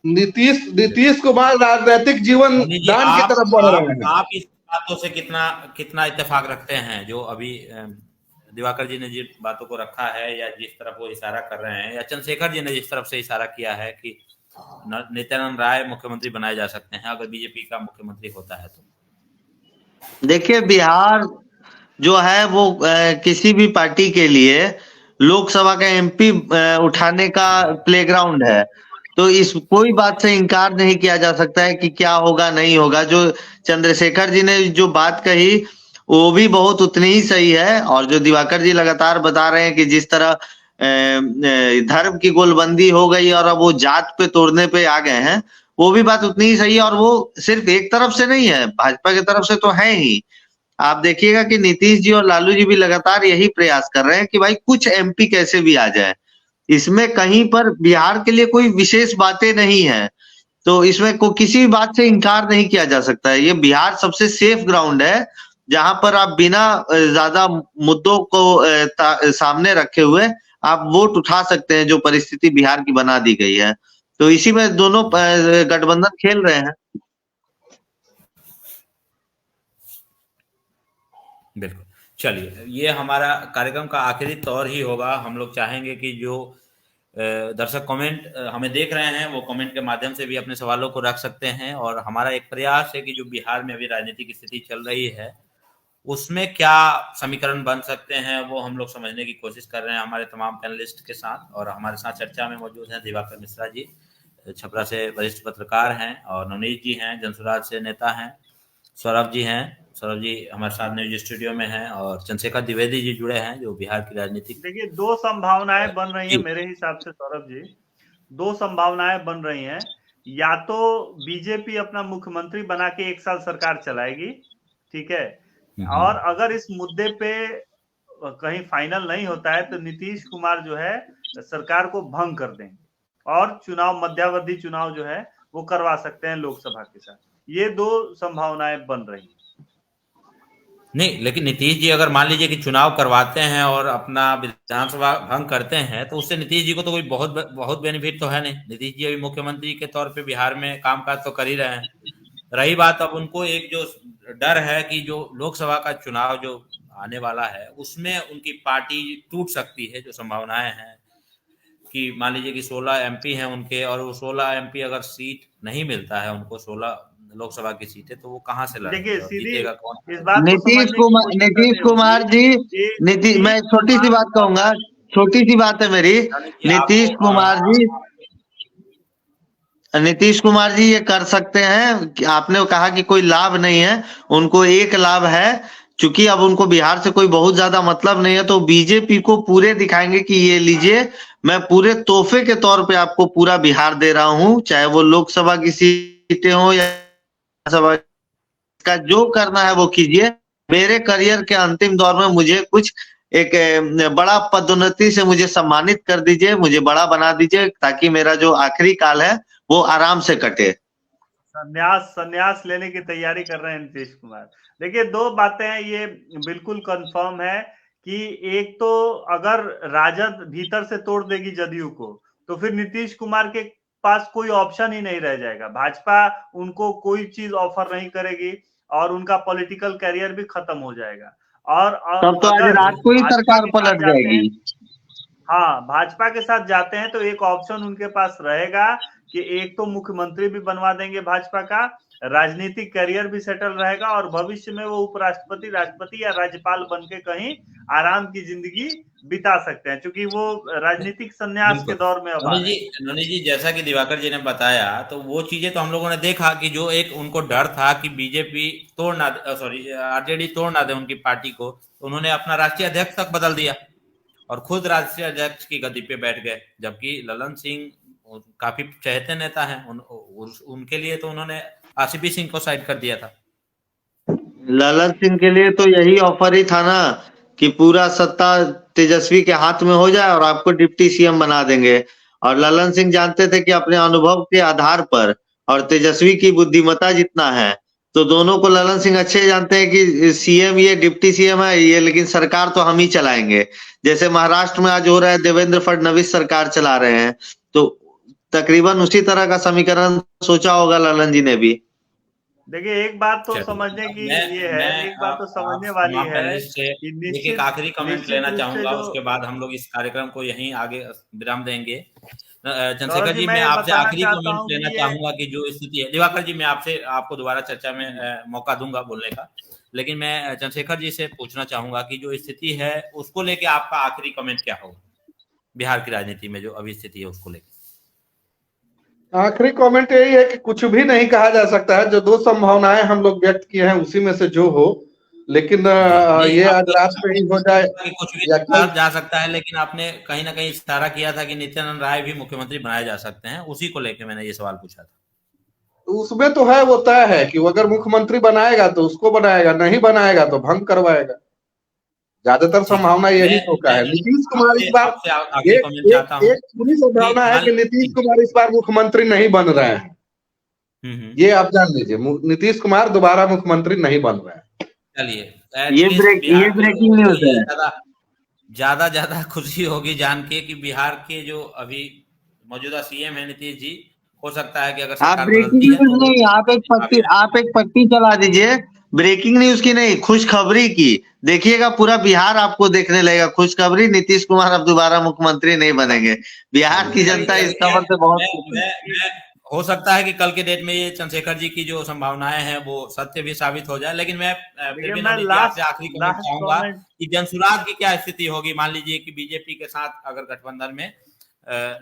नीतीश कुमार राजनीतिक जीवन मनी जी, दान की तरफ बढ़ रहे हैं। आप इस बातों से कितना कितना इत्तेफाक रखते हैं जो अभी दिवाकर जी ने जिन बातों को रखा है, या जिस तरफ वो इशारा कर रहे हैं, या चंद्रशेखर जी ने जिस तरफ से इशारा किया है कि नित्यानंद राय मुख्यमंत्री बनाए जा सकते हैं अगर बीजेपी का मुख्यमंत्री होता है तो? देखिए, बिहार जो है वो किसी भी पार्टी के लिए लोकसभा का एमपी उठाने का प्लेग्राउंड है। तो इस कोई बात से इनकार नहीं किया जा सकता है कि क्या होगा नहीं होगा। जो चंद्रशेखर जी ने जो बात कही वो भी बहुत उतनी ही सही है, और जो दिवाकर जी लगातार बता रहे हैं कि जिस तरह धर्म की गोलबंदी हो गई और अब वो जात पे तोड़ने पे आ गए हैं, वो भी बात उतनी ही सही है। और वो सिर्फ एक तरफ से नहीं है, भाजपा की तरफ से तो है ही। आप देखिएगा कि नीतीश जी और लालू जी भी लगातार यही प्रयास कर रहे हैं कि भाई कुछ एमपी कैसे भी आ जाए। इसमें कहीं पर बिहार के लिए कोई विशेष बातें नहीं है, तो इसमें को किसी भी बात से इनकार नहीं किया जा सकता है। ये बिहार सबसे सेफ ग्राउंड है जहां पर आप बिना ज्यादा मुद्दों को सामने रखे हुए आप वोट उठा सकते हैं, जो परिस्थिति बिहार की बना दी गई है। तो इसी में दोनों गठबंधन खेल रहे हैं। बिल्कुल। चलिए, ये हमारा कार्यक्रम का आखिरी तौर ही होगा। हम लोग चाहेंगे कि जो दर्शक कमेंट हमें देख रहे हैं, वो कमेंट के माध्यम से भी अपने सवालों को रख सकते हैं। और हमारा एक प्रयास है कि जो बिहार में अभी राजनीतिक स्थिति चल रही है उसमें क्या समीकरण बन सकते हैं वो हम लोग समझने की कोशिश कर रहे हैं हमारे तमाम पैनलिस्ट के साथ। और हमारे साथ चर्चा में मौजूद हैं दिवाकर मिश्रा जी, छपरा से वरिष्ठ पत्रकार हैं, और नवनीत जी हैं, जनसुराज से नेता हैं, सौरभ जी हैं, सौरभ जी हमारे साथ न्यूज स्टूडियो में हैं, और चंद्रशेखर द्विवेदी जी जुड़े हैं जो बिहार की राजनीतिक। देखिए, दो संभावनाएं बन रही है मेरे हिसाब से सौरभ जी, दो संभावनाएं बन रही हैं। या तो बीजेपी अपना मुख्यमंत्री बना के 1 साल सरकार चलाएगी, ठीक है, और अगर इस मुद्दे पे कहीं फाइनल नहीं होता है तो नीतीश कुमार जो है सरकार को भंग कर देंगे और चुनाव, मध्यावधि चुनाव जो है वो करवा सकते हैं लोकसभा के साथ। ये दो संभावनाएं बन रही हैं। नहीं, लेकिन नीतीश जी अगर मान लीजिए कि चुनाव करवाते हैं और अपना विधानसभा भंग करते हैं तो उससे नीतीश जी को तो कोई बहुत बेनिफिट तो है नहीं। नीतीश जी अभी मुख्यमंत्री के तौर पे बिहार में कामकाज तो कर ही रहे हैं। रही बात अब उनको एक जो डर है कि जो लोकसभा का चुनाव जो आने वाला है उसमें उनकी पार्टी टूट सकती है, जो संभावनाएं हैं कि मान लीजिए कि 16 एमपी हैं उनके, और वो 16 एमपी अगर सीट नहीं मिलता है उनको, 16 लोकसभा की सीटें, तो वो कहाँ से लड़ेंगे देखिए, और सीधी जीतेगा कौन? इस बात को नीतीश कुमार जी, मैं छोटी सी बात कहूंगा, छोटी सी बात है मेरी। नीतीश कुमार जी ये कर सकते हैं। आपने कहा कि कोई लाभ नहीं है, उनको एक लाभ है, चूंकि अब उनको बिहार से कोई बहुत ज्यादा मतलब नहीं है, तो बीजेपी को पूरे दिखाएंगे कि ये लीजिए, मैं पूरे तोहफे के तौर पे आपको पूरा बिहार दे रहा हूं, चाहे वो लोकसभा की सीटें हो या सभा का, जो करना है वो कीजिए। मेरे करियर के अंतिम दौर में मुझे कुछ एक बड़ा पदोन्नति से मुझे सम्मानित कर दीजिए, मुझे बड़ा बना दीजिए, ताकि मेरा जो आखिरी काल है वो आराम से कटे। संन्यास लेने की तैयारी कर रहे हैं नीतीश कुमार। देखिए, दो बातें हैं, ये बिल्कुल कंफर्म है कि एक तो अगर राजद भीतर से तोड़ देगी जदयू को, तो फिर नीतीश कुमार के पास कोई ऑप्शन ही नहीं रह जाएगा। भाजपा उनको कोई चीज ऑफर नहीं करेगी और उनका पॉलिटिकल करियर भी खत्म हो जाएगा। और तब तो आज रात को ही सरकार पलट जाएगी। हाँ, भाजपा के साथ जाते हैं तो एक ऑप्शन उनके पास रहेगा कि एक तो मुख्यमंत्री भी बनवा देंगे भाजपा का, राजनीतिक करियर भी सेटल रहेगा, और भविष्य में वो उपराष्ट्रपति, राष्ट्रपति या राज्यपाल बन के कहीं आराम की जिंदगी बिता सकते हैं, क्योंकि वो राजनीतिक संन्यास के दौर में अब आ रहे हैं। नवनीत जी, जैसा कि दिवाकर जी ने बताया, तो वो चीजें तो हम लोगों ने देखा कि जो एक उनको डर था कि बीजेपी तोड़ ना दे, सॉरी आरजेडी तोड़ ना दे उनकी पार्टी को, तो उन्होंने अपना राष्ट्रीय अध्यक्ष तक बदल दिया और खुद राष्ट्रीय अध्यक्ष की गद्दी पे बैठ गए। जबकि ललन सिंह काफी चहेते नेता हैं, उनके लिए तो उन्होंने आरसीपी सिंह को साइड कर दिया था। ललन सिंह के लिए तो यही ऑफर ही था ना कि पूरा सत्ता तेजस्वी के हाथ में हो जाए और आपको डिप्टी सीएम बना देंगे। और ललन सिंह जानते थे कि अपने अनुभव के आधार पर और तेजस्वी की बुद्धिमत्ता जितना है, तो दोनों को ललन सिंह अच्छे जानते हैं कि सीएम ये, डिप्टी सीएम है ये, लेकिन सरकार तो हम ही चलाएंगे। जैसे महाराष्ट्र में आज हो रहा है, देवेंद्र फडणवीस सरकार चला रहे हैं, तो तकरीबन उसी तरह का समीकरण सोचा होगा ललन जी ने भी। देखिए, एक बात तो समझने की ये है, एक बात तो समझने वाली है कि एक आखिरी कमेंट लेना चाहूंगा, उसके बाद हम लोग इस कार्यक्रम को यहीं आगे विराम देंगे। चंद्रशेखर जी, मैं आपसे आखिरी कमेंट लेना चाहूंगा कि जो स्थिति है, दिवाकर जी मैं आपको दोबारा चर्चा में मौका दूंगा बोलने का, लेकिन मैं चंद्रशेखर जी से पूछना चाहूंगा कि जो स्थिति है उसको लेके आपका आखिरी कमेंट क्या होगा, बिहार की राजनीति में जो अभी स्थिति है उसको लेकर। आखिरी कमेंट यही है कि कुछ भी नहीं कहा जा सकता है, जो दो संभावनाएं हम लोग व्यक्त किए हैं उसी में से जो हो, लेकिन ये आज रात में ही हो जाए कुछ भी जा सकता है, लेकिन आपने कहीं ना कहीं इशारा किया था कि नित्यानंद राय भी मुख्यमंत्री बनाए जा सकते हैं, उसी को लेकर मैंने ये सवाल पूछा था। उसमें तो है, वो तय है कि वो अगर मुख्यमंत्री बनाएगा तो उसको बनाएगा, नहीं बनाएगा तो भंग करवाएगा। ज्यादातर संभावना यही होता है। नीतीश कुमार इस बार एक पूरी संभावना है कि नीतीश कुमार इस बार मुख्यमंत्री नहीं बन रहे हैं। ये आप जान लीजिए, नीतीश कुमार दोबारा मुख्यमंत्री नहीं बन रहे हैं। चलिए, ये ब्रेकिंग न्यूज है। ज्यादा खुशी होगी जान के कि बिहार के जो अभी मौजूदा सीएम है नीतीश जी, हो सकता है कि अगर आप ब्रेकिंग न्यूज नहीं, आप एक पट्टी चला दीजिए, ब्रेकिंग न्यूज की नहीं, खुशखबरी की। देखिएगा पूरा बिहार आपको देखने लगेगा खुशखबरी, नीतीश कुमार अब दोबारा मुख्यमंत्री नहीं बनेंगे। बिहार की जनता इस खबर से बहुत खुश है। मैं हो सकता है कि कल के डेट में ये चंद्रशेखर जी की जो संभावनाएं हैं वो सत्य भी साबित हो जाए, लेकिन मैं फिर भी नवनीत जी आपसे आखिरी कमेंट चाहूंगा कि जनसुराज की क्या स्थिति होगी। मान लीजिए कि बीजेपी के साथ अगर गठबंधन में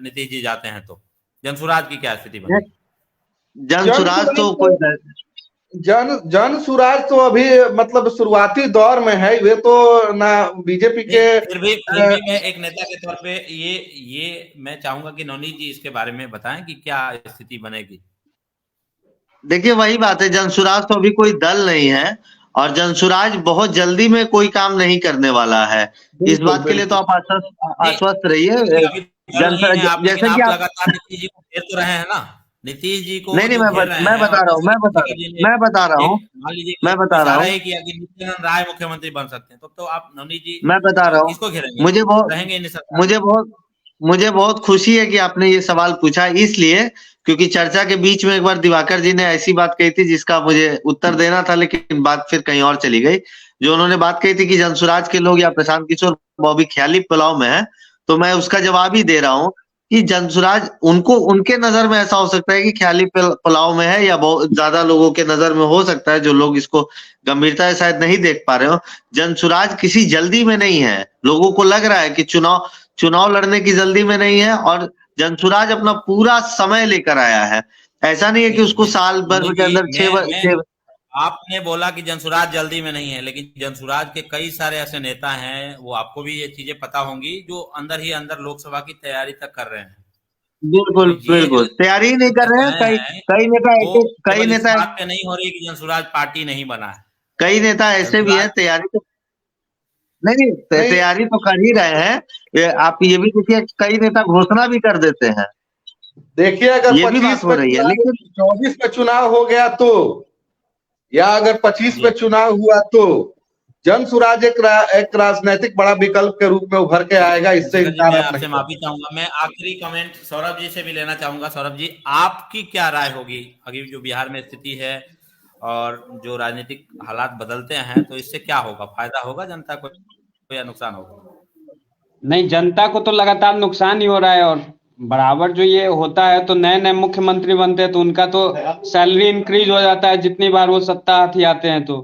नीतीश जी जाते हैं तो जनसुराज की क्या स्थिति बनेगी? जनसुराज तो कोई जन सुराज तो अभी मतलब शुरुआती दौर में है, वे तो ना बीजेपी के फिर भी मैं एक नेता के तौर पे ये मैं चाहूंगा कि नवनीत जी इसके बारे में बताएं कि क्या स्थिति बनेगी। देखिए वही बात है, जनसुराज तो अभी कोई दल नहीं है और जनसुराज बहुत जल्दी में कोई काम नहीं करने वाला है। इस बात के लिए तो आप आश्वस्त रहिए। जैसे कि आप लगातार नीतीश जी को घेर तो रहे हैं ना, नीतीश जी को नहीं मैं बता रहा हूँ मान लीजिए मैं बता रहा हूँ कि अगर नित्यानंद राय मुख्यमंत्री बन सकते हैं तो आप नवनीत जी मैं बता रहा हूँ किसको घेरेंगे? मुझे बहुत खुशी है कि आपने ये सवाल पूछा, इसलिए क्योंकि चर्चा के बीच में एक बार दिवाकर जी ने ऐसी बात कही थी जिसका मुझे उत्तर देना था, लेकिन बात फिर कहीं और चली गई। जो उन्होंने बात कही थी कि जनसुराज के लोग या प्रशांत किशोर बॉबी ख्याली पुलाव में है, तो मैं उसका जवाब ही दे रहा हूँ कि जनसुराज उनके नजर में ऐसा हो सकता है कि ख्याली पुलाव में है, या बहुत ज्यादा लोगों के नजर में हो सकता है जो लोग इसको गंभीरता से शायद नहीं देख पा रहे हो। जनसुराज किसी जल्दी में नहीं है। लोगों को लग रहा है कि चुनाव लड़ने की जल्दी में नहीं है, और जनसुराज अपना पूरा समय लेकर आया है। ऐसा नहीं है कि उसको साल भर के अंदर 6 आपने बोला कि जनसुराज जल्दी में नहीं है, लेकिन जनसुराज के कई सारे ऐसे नेता हैं, वो आपको भी ये चीजें पता होंगी, जो अंदर ही अंदर लोकसभा की तैयारी तक कर रहे हैं। बिल्कुल तैयारी नहीं कर रहे हैं। कई नेता बात पे नहीं हो रही कि जनसुराज पार्टी नहीं बना है। कई नेता ऐसे भी हैं तैयारी तो नहीं तैयारी तो कर ही रहे हैं। आप ये भी देखिए कई नेता घोषणा भी कर देते हैं। देखिए अगर ये भी बात हो रही है, लेकिन 24 में चुनाव हो गया तो, या अगर 25 में चुनाव हुआ तो जनसुराज एक राजनीतिक बड़ा विकल्प के रूप में उभर के आएगा। इससे मैं आपसे माफी चाहूंगा। मैं आखिरी कमेंट सौरभ जी से भी लेना चाहूंगा। सौरभ जी, आपकी क्या राय होगी अभी जो बिहार में स्थिति है और जो राजनीतिक हालात बदलते हैं, तो इससे क्या होगा? फायदा होगा जनता को या नुकसान होगा? नहीं, जनता को तो लगातार नुकसान ही हो रहा है, और बराबर जो ये होता है तो नए मुख्यमंत्री बनते हैं तो उनका तो सैलरी इंक्रीज हो जाता है जितनी बार वो सत्ता हाथी आते हैं तो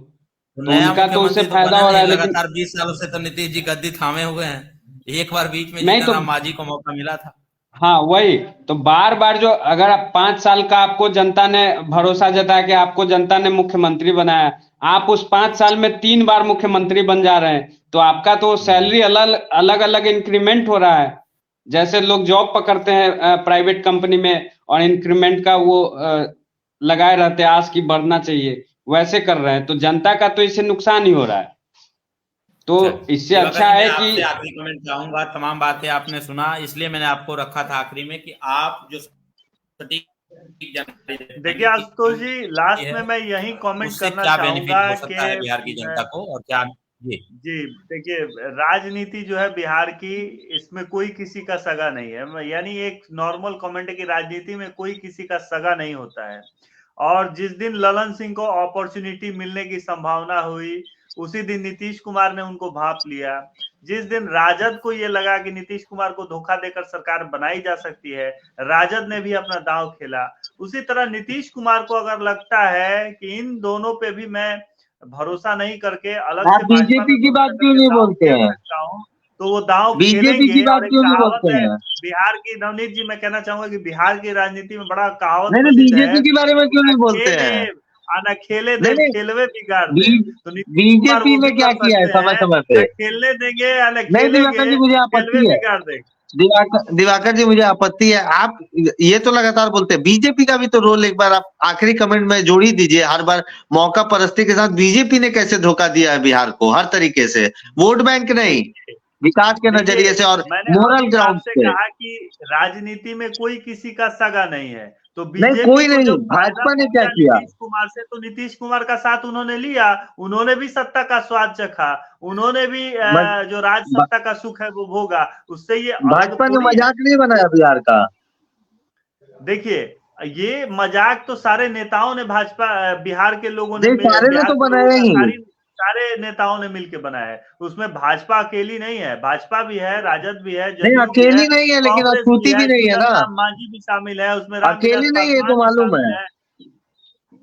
उनका तो उससे फायदा हो रहा है। लेकिन लगातार 20 सालों से तो नीतीश जी गद्दी थामे हुए हैं। एक बार बीच में नहीं तो मांझी को मौका मिला था। हाँ वही तो बार जो अगर आप 5 साल का आपको जनता ने भरोसा जताया कि आपको जनता ने मुख्यमंत्री बनाया, आप उस 5 साल में 3 बार मुख्यमंत्री बन जा रहे हैं, तो आपका तो सैलरी अलग इंक्रीमेंट हो रहा है। जैसे लोग जॉब पकड़ते हैं प्राइवेट कंपनी में और इंक्रीमेंट का वो लगाए रहते हैं आस की बढ़ना चाहिए, वैसे कर रहे हैं, तो जनता का तो इससे नुकसान ही हो रहा है। तो इससे अच्छा है कि आखिरी कमेंट चाहूंगा। तमाम बातें आपने सुना, इसलिए मैंने आपको रखा था आखिरी में कि आप जो देखिए आशुतोष जी, लास्ट में मैं यही कमेंट करना चाहूंगा कि बिहार की जनता को और क्या जी देखिए, राजनीति जो है बिहार की, इसमें कोई किसी का सगा नहीं है। यानी एक नॉर्मल कमेंट है कि राजनीति में कोई किसी का सगा नहीं होता है। और जिस दिन ललन सिंह को अपॉर्चुनिटी मिलने की संभावना हुई, उसी दिन नीतीश कुमार ने उनको भाप लिया। जिस दिन राजद को ये लगा कि नीतीश कुमार को धोखा देकर सरकार बनाई जा सकती है, राजद ने भी अपना दांव खेला। उसी तरह नीतीश कुमार को अगर लगता है कि इन दोनों पे भी मैं भरोसा नहीं करके अलग से बीजेपी की बात क्यों नहीं बोलते हैं? तो वो दांव बीजेपी की बात क्यों नहीं बोलते हैं? बिहार की, नवनीत जी मैं कहना चाहूंगा कि बिहार की राजनीति में बड़ा कहावत नहीं बीजेपी के बारे में क्यों नहीं बोलते हैं? आना खेले दे खेलवे बिगाड़ दे। तो बीजेपी ने क्या किया है समय पे? खेलने देंगे या मुझे आपत्ति है बिगाड़ देंगे। दिवाकर जी, मुझे आपत्ति है। आप ये तो लगातार बोलते हैं, बीजेपी का भी तो रोल एक बार आप आखिरी कमेंट में जोड़ ही दीजिए। हर बार मौका परस्ती के साथ बीजेपी ने कैसे धोखा दिया है बिहार को, हर तरीके से, वोट बैंक नहीं, विकास के नजरिए से और मोरल ग्राउंड से। कहा कि राजनीति में कोई किसी का सगा नहीं है, तो नहीं कोई नहीं। भाजपा ने क्या किया नीतीश कुमार से? तो नीतीश कुमार का साथ उन्होंने लिया, उन्होंने भी सत्ता का स्वाद चखा, उन्होंने भी जो राज सत्ता का सुख है वो भोगा। उससे ये भाजपा ने मजाक नहीं बनाया बिहार का। देखिए ये मजाक तो सारे नेताओं ने, भाजपा बिहार के लोगों ने, सारे ने तो बनाया ही, सारे नेताओं ने मिलकर बनाया है। उसमें भाजपा अकेली नहीं है, भाजपा भी है, राजद भी है, नहीं अकेली नहीं है, लेकिन अछूती भी नहीं है ना, मांझी भी शामिल है उसमें, अकेली नहीं है तो मालूम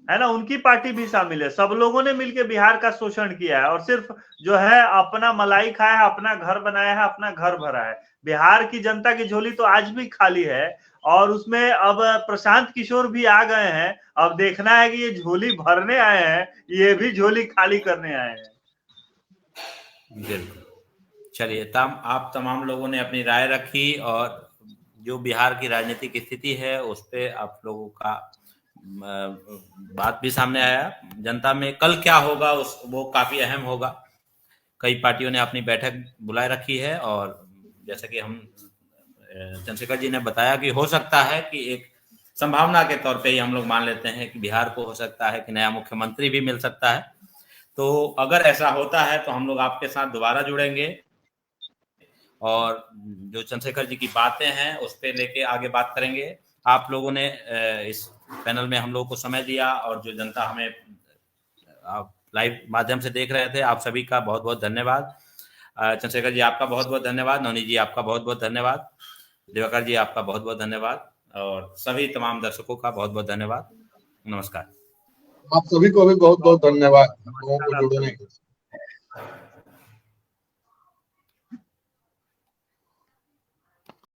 है ना, उनकी पार्टी भी शामिल है। सब लोगों ने मिलकर बिहार का शोषण किया है और सिर्फ जो है अपना मलाई खाया है, अपना घर बनाया है, अपना घर भरा है। बिहार की जनता की झोली तो आज भी खाली है और उसमें अब प्रशांत किशोर भी आ गए हैं। अब देखना है कि ये झोली भरने आए हैं, ये भी झोली खाली करने आए हैं। बिल्कुल। चलिए, आप तमाम लोगों ने अपनी राय रखी और जो बिहार की राजनीतिक स्थिति है उस पे आप लोगों का बात भी सामने आया। जनता में कल क्या होगा वो काफी अहम होगा। कई पार्टियों ने अपनी बैठक बुलाए रखी है और जैसे कि हम चंद्रशेखर जी ने बताया कि हो सकता है कि एक संभावना के तौर पे ही हम लोग मान लेते हैं कि बिहार को हो सकता है कि नया मुख्यमंत्री भी मिल सकता है। तो अगर ऐसा होता है तो हम लोग आपके साथ दोबारा जुड़ेंगे और जो चंद्रशेखर जी की बातें हैं उस पर लेके आगे बात करेंगे। आप लोगों ने इस पैनल में हम लोगों को समय दिया और जो जनता हमें लाइव माध्यम से देख रहे थे, आप सभी का बहुत बहुत धन्यवाद। चंद्रशेखर जी आपका बहुत बहुत धन्यवाद, नवनीत जी आपका बहुत बहुत धन्यवाद, दिवाकर जी आपका बहुत बहुत धन्यवाद और सभी तमाम दर्शकों का बहुत बहुत धन्यवाद। नमस्कार। आप सभी को भी बहुत बहुत धन्यवाद हम लोगों को जुड़ने के लिए।